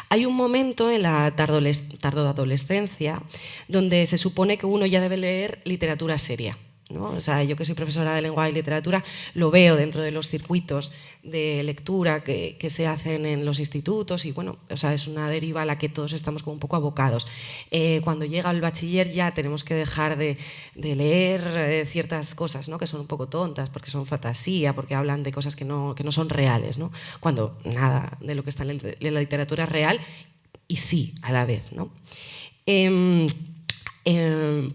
Hay un momento en la tardoadolescencia donde se supone que uno ya debe leer literatura seria, ¿no? O sea, yo que soy profesora de lengua y literatura lo veo dentro de los circuitos de lectura que se hacen en los institutos y bueno, o sea, es una deriva a la que todos estamos como un poco abocados. Cuando llega el bachiller ya tenemos que dejar de leer ciertas cosas, ¿no? Que son un poco tontas porque son fantasía, porque hablan de cosas que no son reales, ¿no? Cuando nada de lo que está en la literatura es real y sí a la vez, ¿no?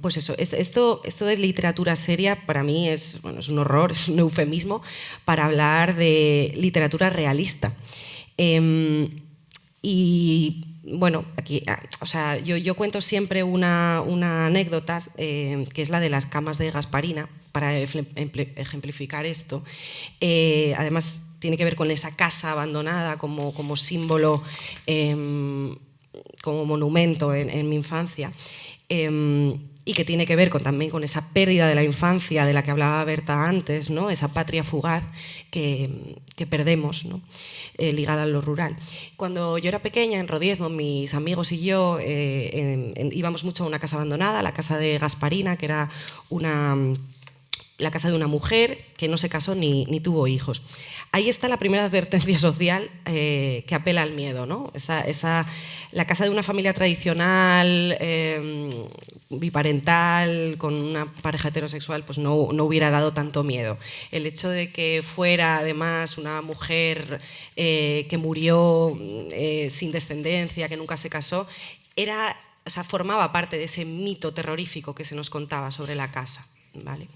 Pues eso, esto de literatura seria para mí es un horror, es un eufemismo para hablar de literatura realista. Y bueno, aquí, o sea, yo cuento siempre una anécdota que es la de las camas de Gasparina para ejemplificar esto. Además tiene que ver con esa casa abandonada como símbolo, como monumento en mi infancia. Y que tiene que ver también con esa pérdida de la infancia de la que hablaba Berta antes, ¿no? Esa patria fugaz que perdemos, ¿no? Ligada a lo rural. Cuando yo era pequeña, en Rodiezmo, mis amigos y yo íbamos mucho a una casa abandonada, la casa de Gasparina, que era la casa de una mujer que no se casó ni tuvo hijos. Ahí está la primera advertencia social que apela al miedo, ¿no? La casa de una familia tradicional, biparental, con una pareja heterosexual, pues no hubiera dado tanto miedo. El hecho de que fuera además una mujer que murió sin descendencia, que nunca se casó, formaba parte de ese mito terrorífico que se nos contaba sobre la casa, ¿vale?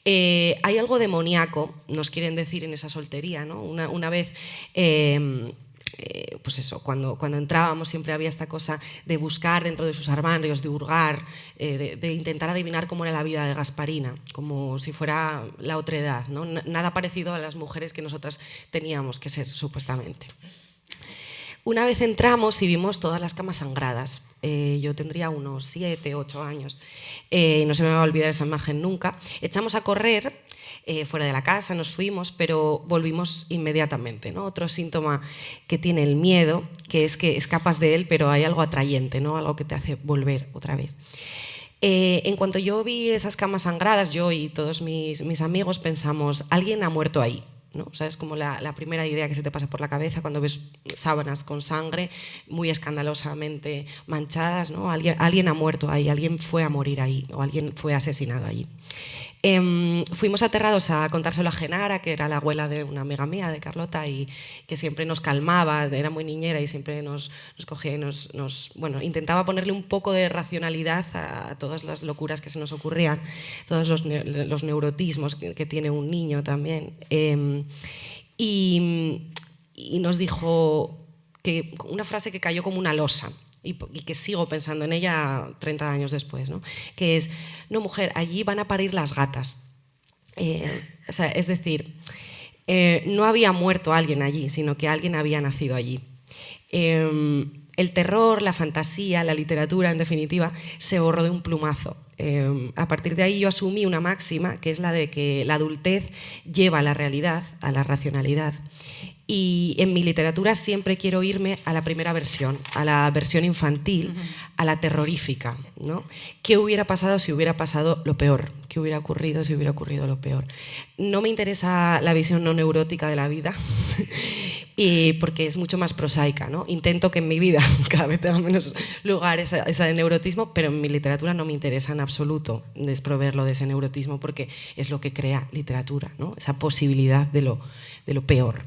Hay algo demoníaco, nos quieren decir en esa soltería, ¿no? Una vez pues eso, cuando entrábamos siempre había esta cosa de buscar dentro de sus armarios, de hurgar, de intentar adivinar cómo era la vida de Gasparina, como si fuera la otredad, ¿no? Nada parecido a las mujeres que nosotras teníamos que ser, supuestamente. Una vez entramos y vimos todas las camas sangradas. Yo tendría unos 7, 8 años. No se me va a olvidar esa imagen nunca. Echamos a correr fuera de la casa, nos fuimos, pero volvimos inmediatamente, ¿no? Otro síntoma que tiene el miedo, que es que escapas de él, pero hay algo atrayente, ¿no? Algo que te hace volver otra vez. En cuanto yo vi esas camas sangradas, yo y todos mis amigos pensamos, alguien ha muerto ahí, ¿no? O sea, es como la primera idea que se te pasa por la cabeza cuando ves sábanas con sangre muy escandalosamente manchadas, ¿no? Alguien ha muerto ahí, alguien fue a morir ahí o alguien fue asesinado allí. Fuimos aterrados a contárselo a Genara, que era la abuela de una amiga mía, de Carlota, y que siempre nos calmaba, era muy niñera y siempre nos cogía y bueno, intentaba ponerle un poco de racionalidad a todas las locuras que se nos ocurrían, todos los neurotismos que tiene un niño también. Y nos dijo una frase que cayó como una losa, y que sigo pensando en ella 30 años después, ¿no? Que es, no mujer, allí van a parir las gatas. O sea, es decir, no había muerto alguien allí, sino que alguien había nacido allí. El terror, la fantasía, la literatura, en definitiva, se borró de un plumazo. A partir de ahí yo asumí una máxima, que es la de que la adultez lleva a la realidad, a la racionalidad. Y en mi literatura siempre quiero irme a la primera versión, a la versión infantil, a la terrorífica, ¿no? ¿Qué hubiera pasado si hubiera pasado lo peor? ¿Qué hubiera ocurrido si hubiera ocurrido lo peor? No me interesa la visión no neurótica de la vida, porque es mucho más prosaica, ¿no? Intento que en mi vida cada vez tenga menos lugar esa de neurotismo, pero en mi literatura no me interesa en absoluto desproverlo de ese neurotismo, porque es lo que crea literatura, ¿no? Esa posibilidad de lo peor.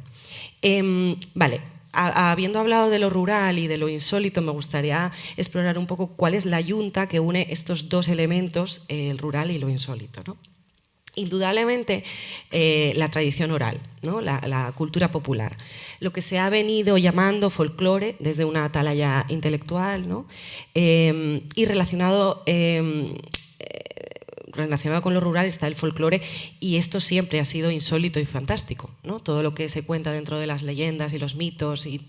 Vale, habiendo hablado de lo rural y de lo insólito, me gustaría explorar un poco cuál es la yunta que une estos dos elementos, el rural y lo insólito, ¿no? Indudablemente la tradición oral, ¿no? La cultura popular, lo que se ha venido llamando folclore desde una atalaya intelectual, ¿no? Y relacionado con lo rural está el folclore, y esto siempre ha sido insólito y fantástico, ¿no? Todo lo que se cuenta dentro de las leyendas y los mitos y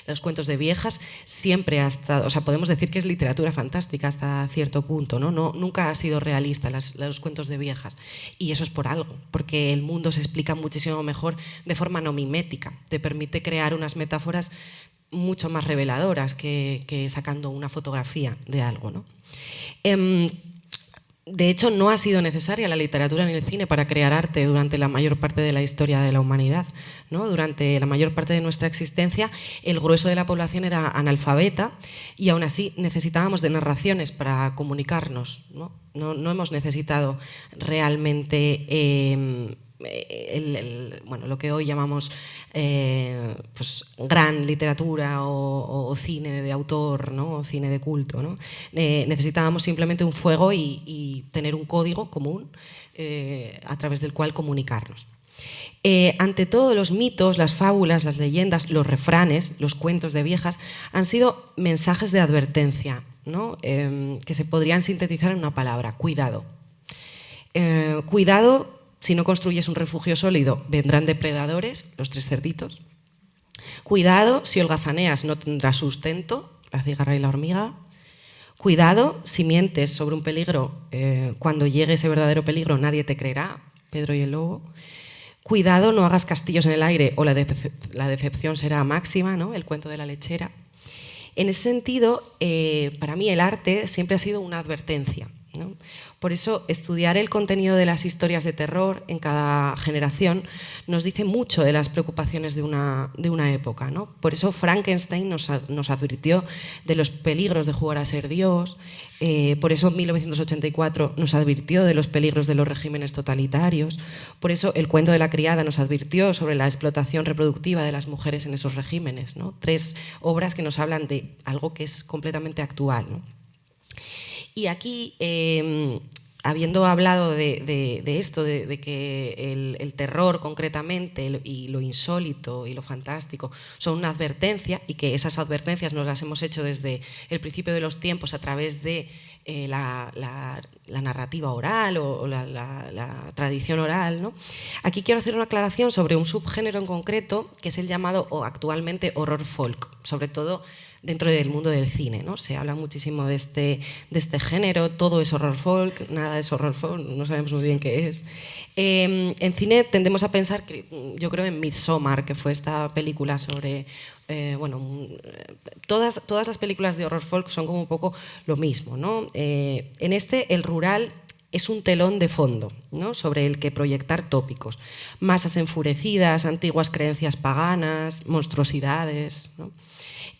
los cuentos de viejas siempre ha estado, o sea, podemos decir que es literatura fantástica hasta cierto punto, ¿no? Nunca ha sido realista los cuentos de viejas, y eso es por algo, porque el mundo se explica muchísimo mejor de forma no mimética, te permite crear unas metáforas mucho más reveladoras que sacando una fotografía de algo, ¿no? De hecho, no ha sido necesaria la literatura ni el cine para crear arte durante la mayor parte de la historia de la humanidad, ¿no? Durante la mayor parte de nuestra existencia, el grueso de la población era analfabeta, y aún así necesitábamos de narraciones para comunicarnos, ¿no? No hemos necesitado realmente bueno, lo que hoy llamamos pues, gran literatura o cine de autor, ¿no? O cine de culto, ¿no? Necesitábamos simplemente un fuego y tener un código común a través del cual comunicarnos. Ante todo, los mitos, las fábulas, las leyendas, los refranes, los cuentos de viejas han sido mensajes de advertencia, ¿no? Que se podrían sintetizar en una palabra: cuidado. Cuidado. Si no construyes un refugio sólido, vendrán depredadores, los 3 cerditos. Cuidado, si holgazaneas no tendrás sustento, la cigarra y la hormiga. Cuidado, si mientes sobre un peligro, cuando llegue ese verdadero peligro nadie te creerá, Pedro y el lobo. Cuidado, no hagas castillos en el aire o la decepción será máxima, ¿no? El cuento de la lechera. En ese sentido, para mí el arte siempre ha sido una advertencia, ¿no? Por eso, estudiar el contenido de las historias de terror en cada generación nos dice mucho de las preocupaciones de una época, ¿no? Por eso Frankenstein nos advirtió de los peligros de jugar a ser Dios, por eso 1984 nos advirtió de los peligros de los regímenes totalitarios, por eso El cuento de la criada nos advirtió sobre la explotación reproductiva de las mujeres en esos regímenes, ¿no? 3 obras que nos hablan de algo que es completamente actual, ¿no? Y aquí habiendo hablado de esto, de que el terror concretamente y lo insólito y lo fantástico son una advertencia, y que esas advertencias nos las hemos hecho desde el principio de los tiempos a través de la narrativa oral o la tradición oral, ¿no? Aquí quiero hacer una aclaración sobre un subgénero en concreto, que es el llamado o actualmente horror folk, sobre todo dentro del mundo del cine, ¿no? Se habla muchísimo de este género, todo es horror folk, nada es horror folk, no sabemos muy bien qué es. En cine tendemos a pensar, yo creo, en Midsommar, que fue esta película sobre... todas las películas de horror folk son como un poco lo mismo, ¿no? En el rural es un telón de fondo, ¿no? Sobre el que proyectar tópicos, masas enfurecidas, antiguas creencias paganas, monstruosidades, ¿no?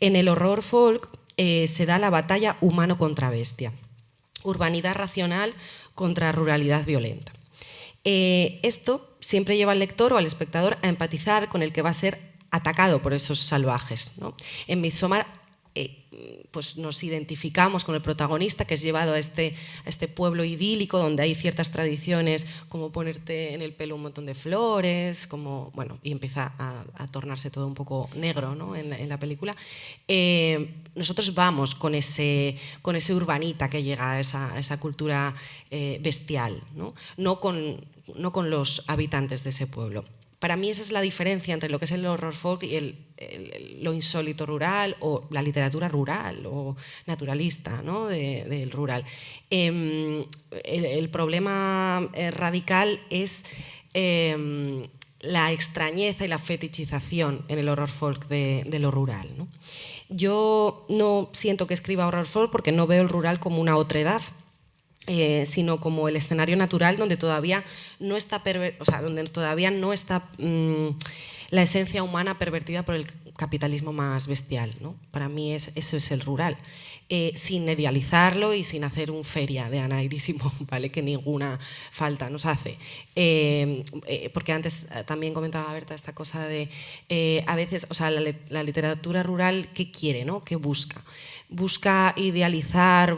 En el horror folk se da la batalla humano contra bestia, urbanidad racional contra ruralidad violenta. Esto siempre lleva al lector o al espectador a empatizar con el que va a ser atacado por esos salvajes, ¿no? En Midsommar pues nos identificamos con el protagonista, que es llevado a este pueblo idílico donde hay ciertas tradiciones, como ponerte en el pelo un montón de flores, como, bueno, y empieza a tornarse todo un poco negro, ¿no? en la película. Nosotros vamos con ese urbanita que llega a esa cultura bestial, ¿no? No con los habitantes de ese pueblo. Para mí esa es la diferencia entre lo que es el horror folk y lo insólito rural, o la literatura rural o naturalista, ¿no? del rural. El problema radical es la extrañeza y la fetichización en el horror folk de lo rural, ¿no? Yo no siento que escriba horror folk porque no veo el rural como una otredad, sino como el escenario natural donde todavía no está, la esencia humana pervertida por el capitalismo más bestial, ¿no? Para mí eso es el rural, sin idealizarlo y sin hacer un feria de Ana Iris Simón, ¿vale? Que ninguna falta nos hace. Porque antes también comentaba Berta esta cosa de, a veces, o sea, la literatura rural, ¿qué quiere, no? ¿Qué busca? Busca idealizar,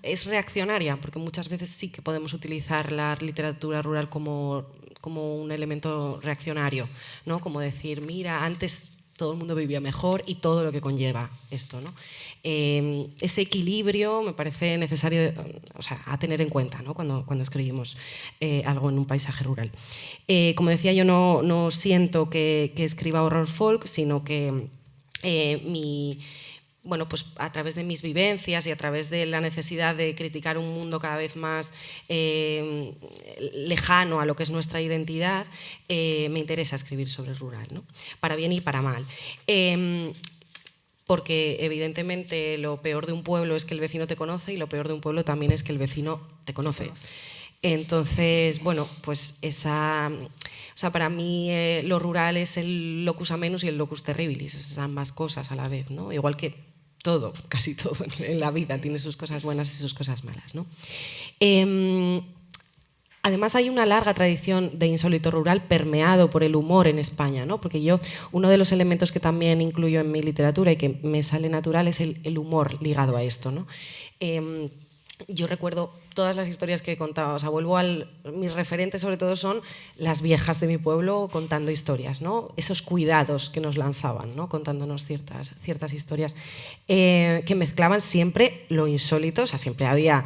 es reaccionaria, porque muchas veces sí que podemos utilizar la literatura rural como un elemento reaccionario, ¿no? Como decir, mira, antes todo el mundo vivía mejor y todo lo que conlleva esto, ¿no? Ese equilibrio me parece necesario, o sea, a tener en cuenta, ¿no? cuando escribimos algo en un paisaje rural. Como decía, yo no siento que escriba horror folk, sino que bueno, pues a través de mis vivencias y a través de la necesidad de criticar un mundo cada vez más lejano a lo que es nuestra identidad, me interesa escribir sobre el rural, ¿no? Para bien y para mal. Porque evidentemente lo peor de un pueblo es que el vecino te conoce, y lo peor de un pueblo también es que el vecino te conoce. Entonces, bueno, pues para mí lo rural es el locus amenus y el locus terribilis, esas ambas cosas a la vez, ¿no? Igual que todo, casi todo en la vida tiene sus cosas buenas y sus cosas malas, ¿no? Además hay una larga tradición de insólito rural permeado por el humor en España, ¿no? Porque uno de los elementos que también incluyo en mi literatura y que me sale natural es el humor ligado a esto, ¿no? Yo recuerdo todas las historias que he contado, o sea, mis referentes sobre todo son las viejas de mi pueblo contando historias, ¿no? Esos cuidados que nos lanzaban, ¿no? Contándonos ciertas historias que mezclaban siempre lo insólito, o sea, siempre había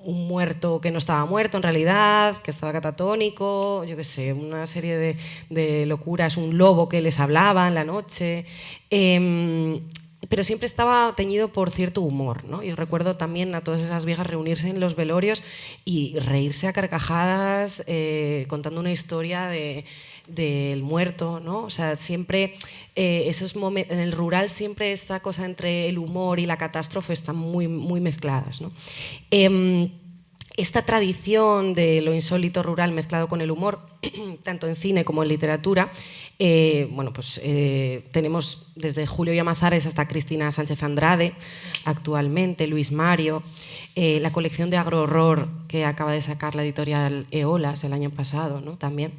un muerto que no estaba muerto en realidad, que estaba catatónico, yo qué sé, una serie de locuras, un lobo que les hablaba en la noche, pero siempre estaba teñido por cierto humor, ¿no? Yo recuerdo también a todas esas viejas reunirse en los velorios y reírse a carcajadas contando una historia del muerto, ¿no? O sea, siempre esos momentos en el rural, siempre esa cosa entre el humor y la catástrofe están muy, muy mezcladas, ¿no? Esta tradición de lo insólito rural mezclado con el humor, tanto en cine como en literatura, bueno, pues tenemos desde Julio Llamazares hasta Cristina Sánchez Andrade, actualmente, Luis Mario, la colección de agrohorror que acaba de sacar la editorial Eolas el año pasado, ¿no? También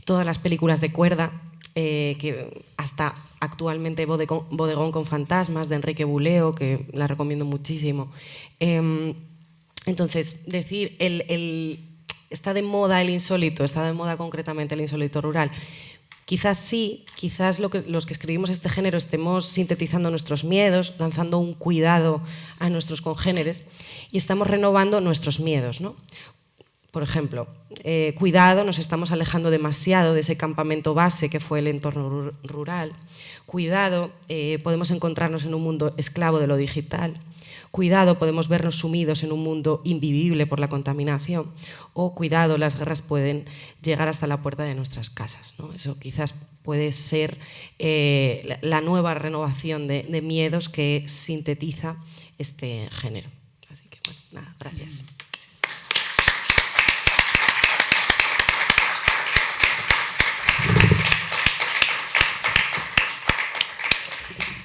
todas las películas de cuerda, que hasta actualmente Bodegón con fantasmas, de Enrique Buleo, que la recomiendo muchísimo. Entonces, decir, está de moda el insólito, está de moda concretamente el insólito rural. Quizás sí, quizás los que escribimos este género estemos sintetizando nuestros miedos, lanzando un cuidado a nuestros congéneres y estamos renovando nuestros miedos, ¿no? Por ejemplo, cuidado, nos estamos alejando demasiado de ese campamento base que fue el entorno rural. Cuidado, podemos encontrarnos en un mundo esclavo de lo digital. Cuidado, podemos vernos sumidos en un mundo invivible por la contaminación. O cuidado, las guerras pueden llegar hasta la puerta de nuestras casas, ¿no? Eso quizás puede ser la nueva renovación de miedos que sintetiza este género. Así que, bueno, nada, gracias.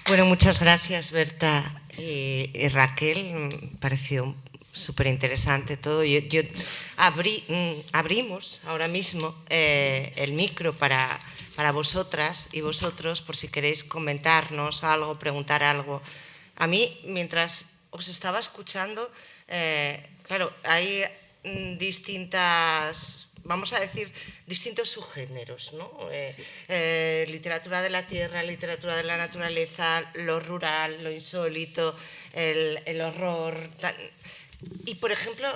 Bueno, muchas gracias, Berta y Raquel. Me pareció súper interesante todo. Abrimos ahora mismo el micro para vosotras y vosotros, por si queréis comentarnos algo, preguntar algo. A mí, mientras os estaba escuchando, claro, hay distintas, vamos a decir, distintos subgéneros, ¿no? Sí. Literatura de la tierra, literatura de la naturaleza, lo rural, lo insólito, el horror. Y, por ejemplo,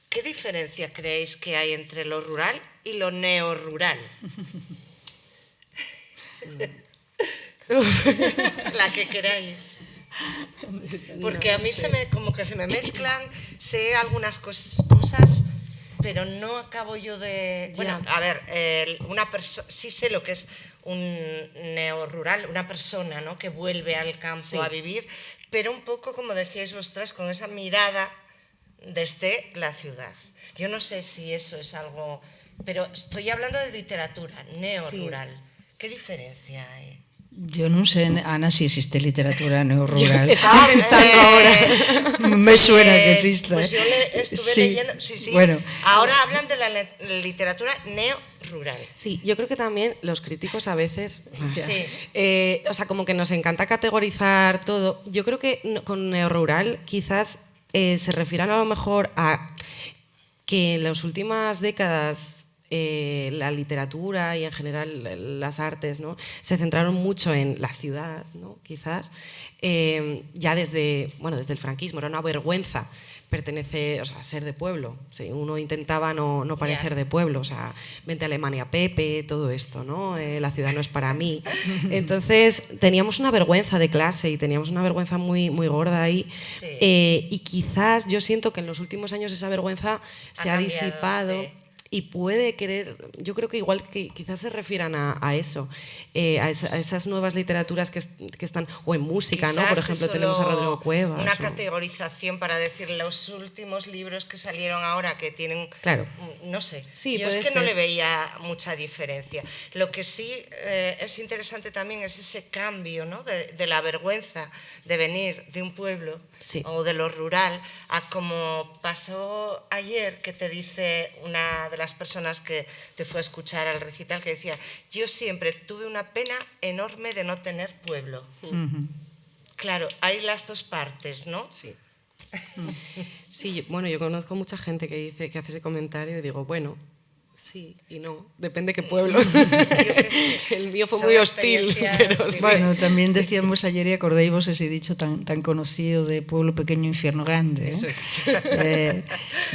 ¿qué diferencia creéis que hay entre lo rural y lo neorrural? La que queráis. Porque a mí como que se me mezclan, sé algunas cosas, pero no acabo yo de... Bueno, a ver, sí sé lo que es un neorrural, una persona, ¿no?, que vuelve al campo a vivir, pero un poco, como decíais vosotras, con esa mirada desde la ciudad. Yo no sé si eso es algo... Pero estoy hablando de literatura, neorrural. Sí. ¿Qué diferencia hay? Yo no sé, Ana, si existe literatura neorrural. Estaba pensando ahora. Me suena que exista. Pues yo estuve leyendo. Sí. Bueno. Ahora hablan de la literatura neorrural. Sí, yo creo que también los críticos a veces. Sí. O sea, como que nos encanta categorizar todo. Yo creo que con neorrural quizás se refieran a lo mejor a que en las últimas décadas. La literatura y en general las artes, ¿no?, se centraron mucho en la ciudad, ¿no?, quizás, ya desde el franquismo. Era una vergüenza ser de pueblo. Sí, uno intentaba no parecer de pueblo, o sea, vente a Alemania, Pepe, todo esto, ¿no? La ciudad no es para mí. Entonces teníamos una vergüenza de clase y teníamos una vergüenza muy, muy gorda ahí. Sí. Y quizás yo siento que en los últimos años esa vergüenza se ha disipado. Sí. Y puede querer, yo creo que igual que quizás se refieran a eso, a esas nuevas literaturas que están, o en música, quizás, ¿no? Por ejemplo, tenemos a Rodrigo Cuevas. Una categorización para decir los últimos libros que salieron ahora que tienen, claro, no sé, sí, yo es que no le veía mucha diferencia. Lo que sí es interesante también es ese cambio, ¿no?, de la vergüenza de venir de un pueblo, sí, o de lo rural, a como pasó ayer, que te dice una de las personas que te fue a escuchar al recital, que decía: yo siempre tuve una pena enorme de no tener pueblo. Claro, hay las dos partes, ¿no? Sí. Sí, bueno, yo conozco mucha gente que hace ese comentario y digo, bueno, sí y no, depende qué pueblo. El mío fue muy hostil. Pero bueno, también decíamos ayer, y acordáis ese dicho tan conocido de pueblo pequeño, infierno grande. Eso es.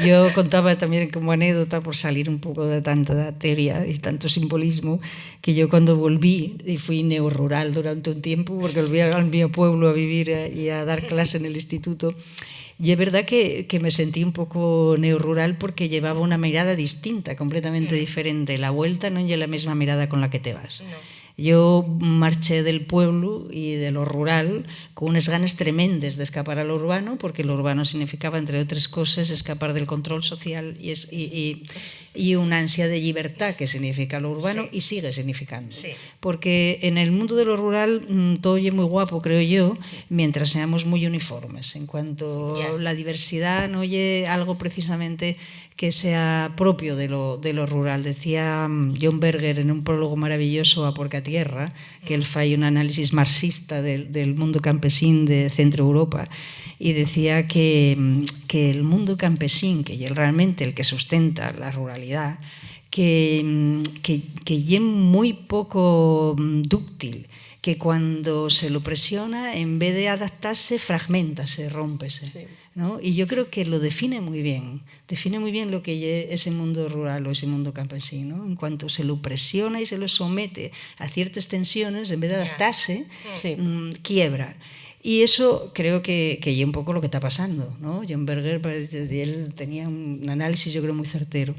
Yo contaba también como anécdota, por salir un poco de tanta teoría y tanto simbolismo, que yo cuando volví y fui neorrural durante un tiempo, porque volví al mío pueblo a vivir y a dar clase en el instituto. Y es verdad que me sentí un poco neorrural porque llevaba una mirada distinta, completamente diferente. La vuelta no es la misma mirada con la que te vas. No. Yo marché del pueblo y de lo rural con unas ganas tremendas de escapar a lo urbano, porque lo urbano significaba, entre otras cosas, escapar del control social y y una ansia de libertad que significa lo urbano y sigue significando. Sí. Porque en el mundo de lo rural todo oye muy guapo, creo yo, mientras seamos muy uniformes. En cuanto a la diversidad no oye algo precisamente que sea propio de lo rural. Decía John Berger en un prólogo maravilloso a Porcatierra, que él fai un análisis marxista del mundo campesín de Centro Europa, y decía que el mundo campesín, que es realmente el que sustenta la ruralidad, que es muy poco dúctil, que cuando se lo presiona, en vez de adaptarse, fragmentase, rómpese. Sí. ¿No? Y yo creo que lo define muy bien lo que es ese mundo rural o ese mundo campesino, ¿no? En cuanto se lo presiona y se lo somete a ciertas tensiones, en vez de adaptarse, quiebra. Y eso creo que es un poco lo que está pasando, ¿no? John Berger, él tenía un análisis, yo creo, muy certero.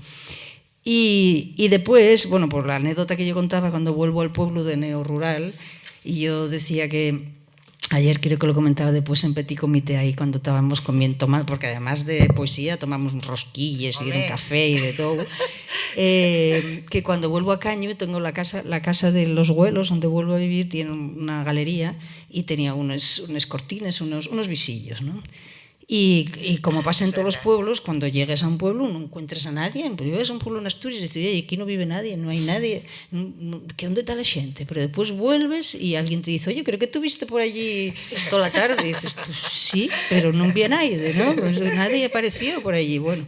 Y después, bueno, por la anécdota que yo contaba cuando vuelvo al pueblo de Neorural, y yo decía que ayer creo que lo comentaba después en Petit Comité ahí cuando estábamos comiendo, porque además de poesía tomamos rosquillas y un café y de todo, que cuando vuelvo a Caño tengo la casa de los Güelos donde vuelvo a vivir, tiene una galería y tenía unas cortinas, unos visillos, ¿no? Y como pasa en todos los pueblos, cuando llegues a un pueblo no encuentras a nadie. Pues llegas a un pueblo en Asturias y dices, oye, aquí no vive nadie, no hay nadie, ¿qué dónde está la gente? Pero después vuelves y alguien te dice, oye, creo que estuviste por allí toda la tarde. Y dices, pues sí, pero no vi a nadie, ¿no? Pues nadie apareció por allí. Bueno,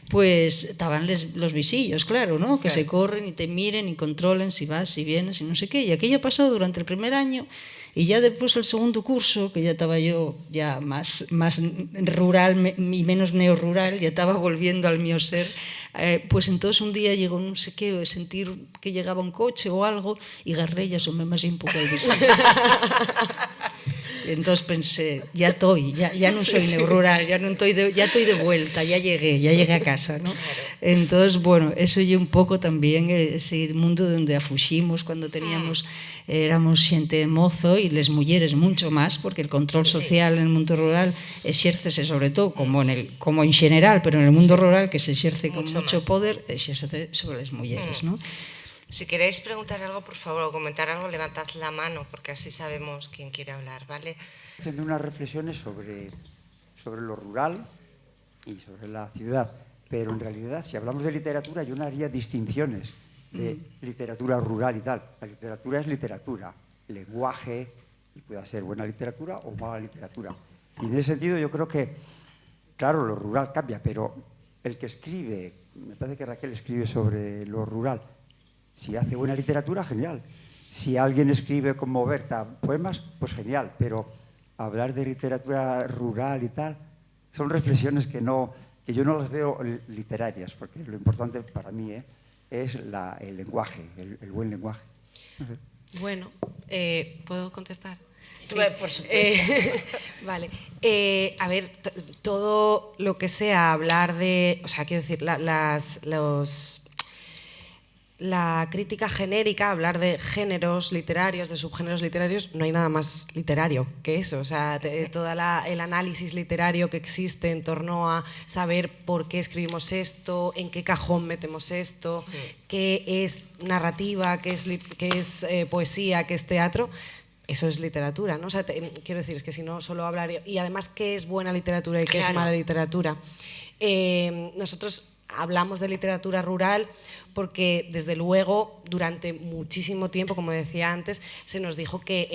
pues estaban los visillos, claro, ¿no? Que se corren y te miren y controlen si vas, si vienes y no sé qué. Y aquello pasó durante el primer año. Y ya después el segundo curso, que ya estaba yo ya más rural y menos neorrural, ya estaba volviendo al mío ser, pues entonces un día llegó no sé qué, sentir que llegaba un coche o algo y agarré y asomé más un poco el visillo. Y entonces pensé, ya estoy, ya no soy neorrural, ya estoy de vuelta, ya llegué a casa, ¿no? Entonces, bueno, eso y un poco también ese mundo donde afuximos cuando éramos xente mozo y les mulleres mucho más, porque el control social en el mundo rural exércese sobre todo como en general, pero en el mundo rural que se exerce con mucho poder, exerce sobre las mulleres, ¿no? Si queréis preguntar algo, por favor, o comentar algo, levantad la mano, porque así sabemos quién quiere hablar, ¿vale? Haciendo unas reflexiones sobre lo rural y sobre la ciudad, pero en realidad, si hablamos de literatura, yo no haría distinciones de literatura rural y tal. La literatura es literatura, lenguaje, y puede ser buena literatura o mala literatura. Y en ese sentido yo creo que, claro, lo rural cambia, pero el que escribe, me parece que Raquel escribe sobre lo rural, si hace buena literatura, genial. Si alguien escribe como Berta poemas, pues genial. Pero hablar de literatura rural y tal, son reflexiones que yo no las veo literarias, porque lo importante para mí es el lenguaje, el buen lenguaje. Bueno, ¿puedo contestar? Sí, por supuesto. Vale. A ver, todo lo que sea hablar de, o sea, quiero decir, la crítica genérica, hablar de géneros literarios, de subgéneros literarios, no hay nada más literario que eso. O sea, todo el análisis literario que existe en torno a saber por qué escribimos esto, en qué cajón metemos esto, qué es narrativa, qué es poesía, qué es teatro, eso es literatura, ¿no? O sea, quiero decir, es que si no solo hablar... Y además, ¿qué es buena literatura y qué es mala literatura? Nosotros hablamos de literatura rural porque, desde luego, durante muchísimo tiempo, como decía antes, se nos dijo que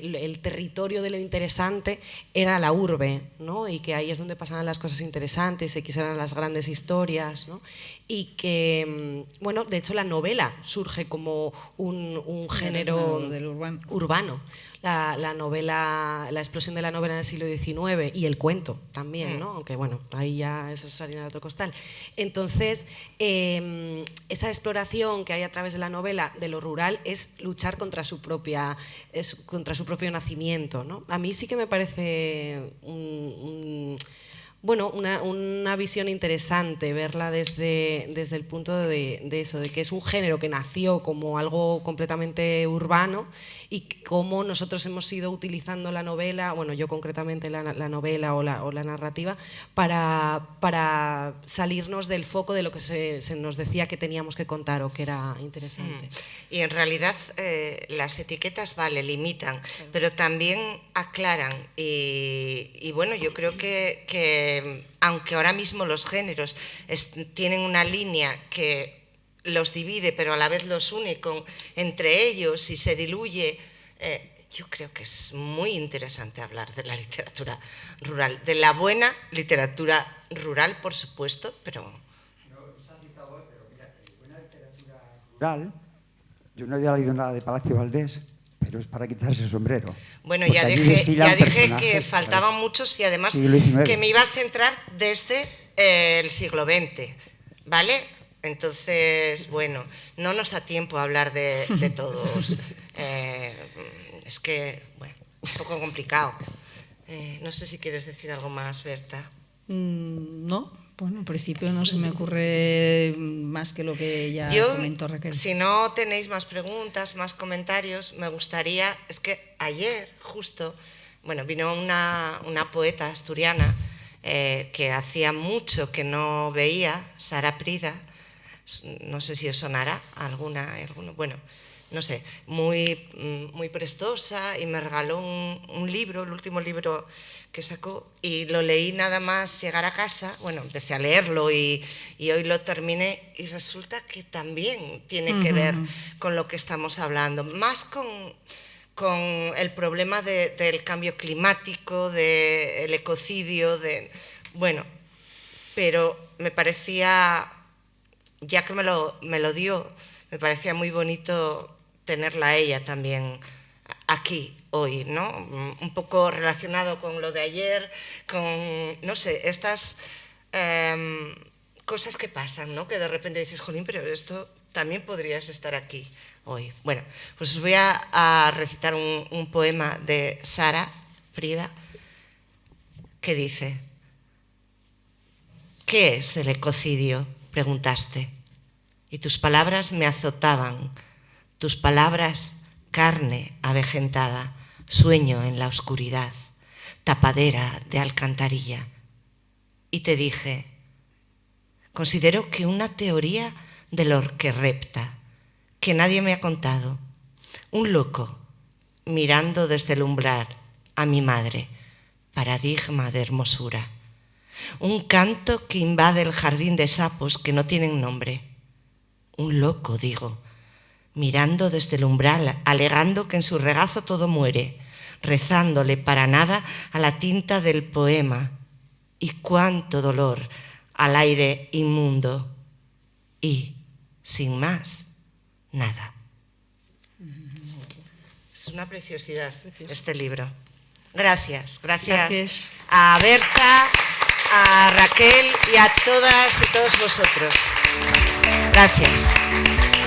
el territorio de lo interesante era la urbe, ¿no? Y que ahí es donde pasaban las cosas interesantes y que eran las grandes historias, ¿no? Y que, bueno, de hecho la novela surge como un género urbano. La novela, la explosión de la novela en el siglo XIX y el cuento también, ¿no? Aunque bueno, ahí ya eso es harina de otro costal. Entonces, esa exploración que hay a través de la novela de lo rural es luchar contra su propio nacimiento, ¿no? A mí sí que me parece bueno, una visión interesante, verla desde el punto de eso, de que es un género que nació como algo completamente urbano y cómo nosotros hemos ido utilizando la novela, bueno, yo concretamente la novela o la narrativa, para salirnos del foco de lo que se nos decía que teníamos que contar o que era interesante. Y en realidad las etiquetas, vale, limitan, pero también aclaran y bueno, yo creo que aunque ahora mismo los géneros tienen una línea que los divide pero a la vez los une entre ellos y se diluye, yo creo que es muy interesante hablar de la literatura rural, de la buena literatura rural, por supuesto, pero... Buena literatura rural, yo no había leído nada de Palacio Valdés, pero es para quitarse el sombrero. Bueno, ya dije que faltaban muchos y además que me iba a centrar desde el siglo XX, ¿vale? Entonces, bueno, no nos da tiempo a hablar de todos. Es que, bueno, un poco complicado. No sé si quieres decir algo más, Berta. No. Bueno, en principio no se me ocurre más que lo que ya comentó Raquel. Si no tenéis más preguntas, más comentarios, me gustaría... Es que ayer, justo, bueno, vino una poeta asturiana que hacía mucho que no veía, Sara Prida, no sé si os sonará alguno, bueno, no sé, muy prestosa, y me regaló un libro, el último libro que sacó, y lo leí nada más llegar a casa. Bueno, empecé a leerlo y hoy lo terminé, y resulta que también tiene que ver con lo que estamos hablando, más con el problema del cambio climático, del ecocidio, bueno, pero me parecía, ya que me lo dio, me parecía muy bonito tenerla a ella también aquí hoy, ¿no? Un poco relacionado con lo de ayer, con, no sé, estas cosas que pasan, ¿no? Que de repente dices, jolín, pero esto también podrías estar aquí hoy. Bueno, pues os voy a recitar un poema de Sara Prida que dice: ¿qué es el ecocidio?, preguntaste, y tus palabras me azotaban, tus palabras, carne avejentada, sueño en la oscuridad, tapadera de alcantarilla. Y te dije, considero que una teoría de lo que repta, que nadie me ha contado, un loco mirando desde el umbral a mi madre, paradigma de hermosura, un canto que invade el jardín de sapos que no tienen nombre, un loco, digo, mirando desde el umbral, alegando que en su regazo todo muere, rezándole para nada a la tinta del poema, y cuánto dolor al aire inmundo, y, sin más, nada. Es una preciosidad este libro. Gracias a Berta, a Raquel y a todas y todos vosotros. Gracias.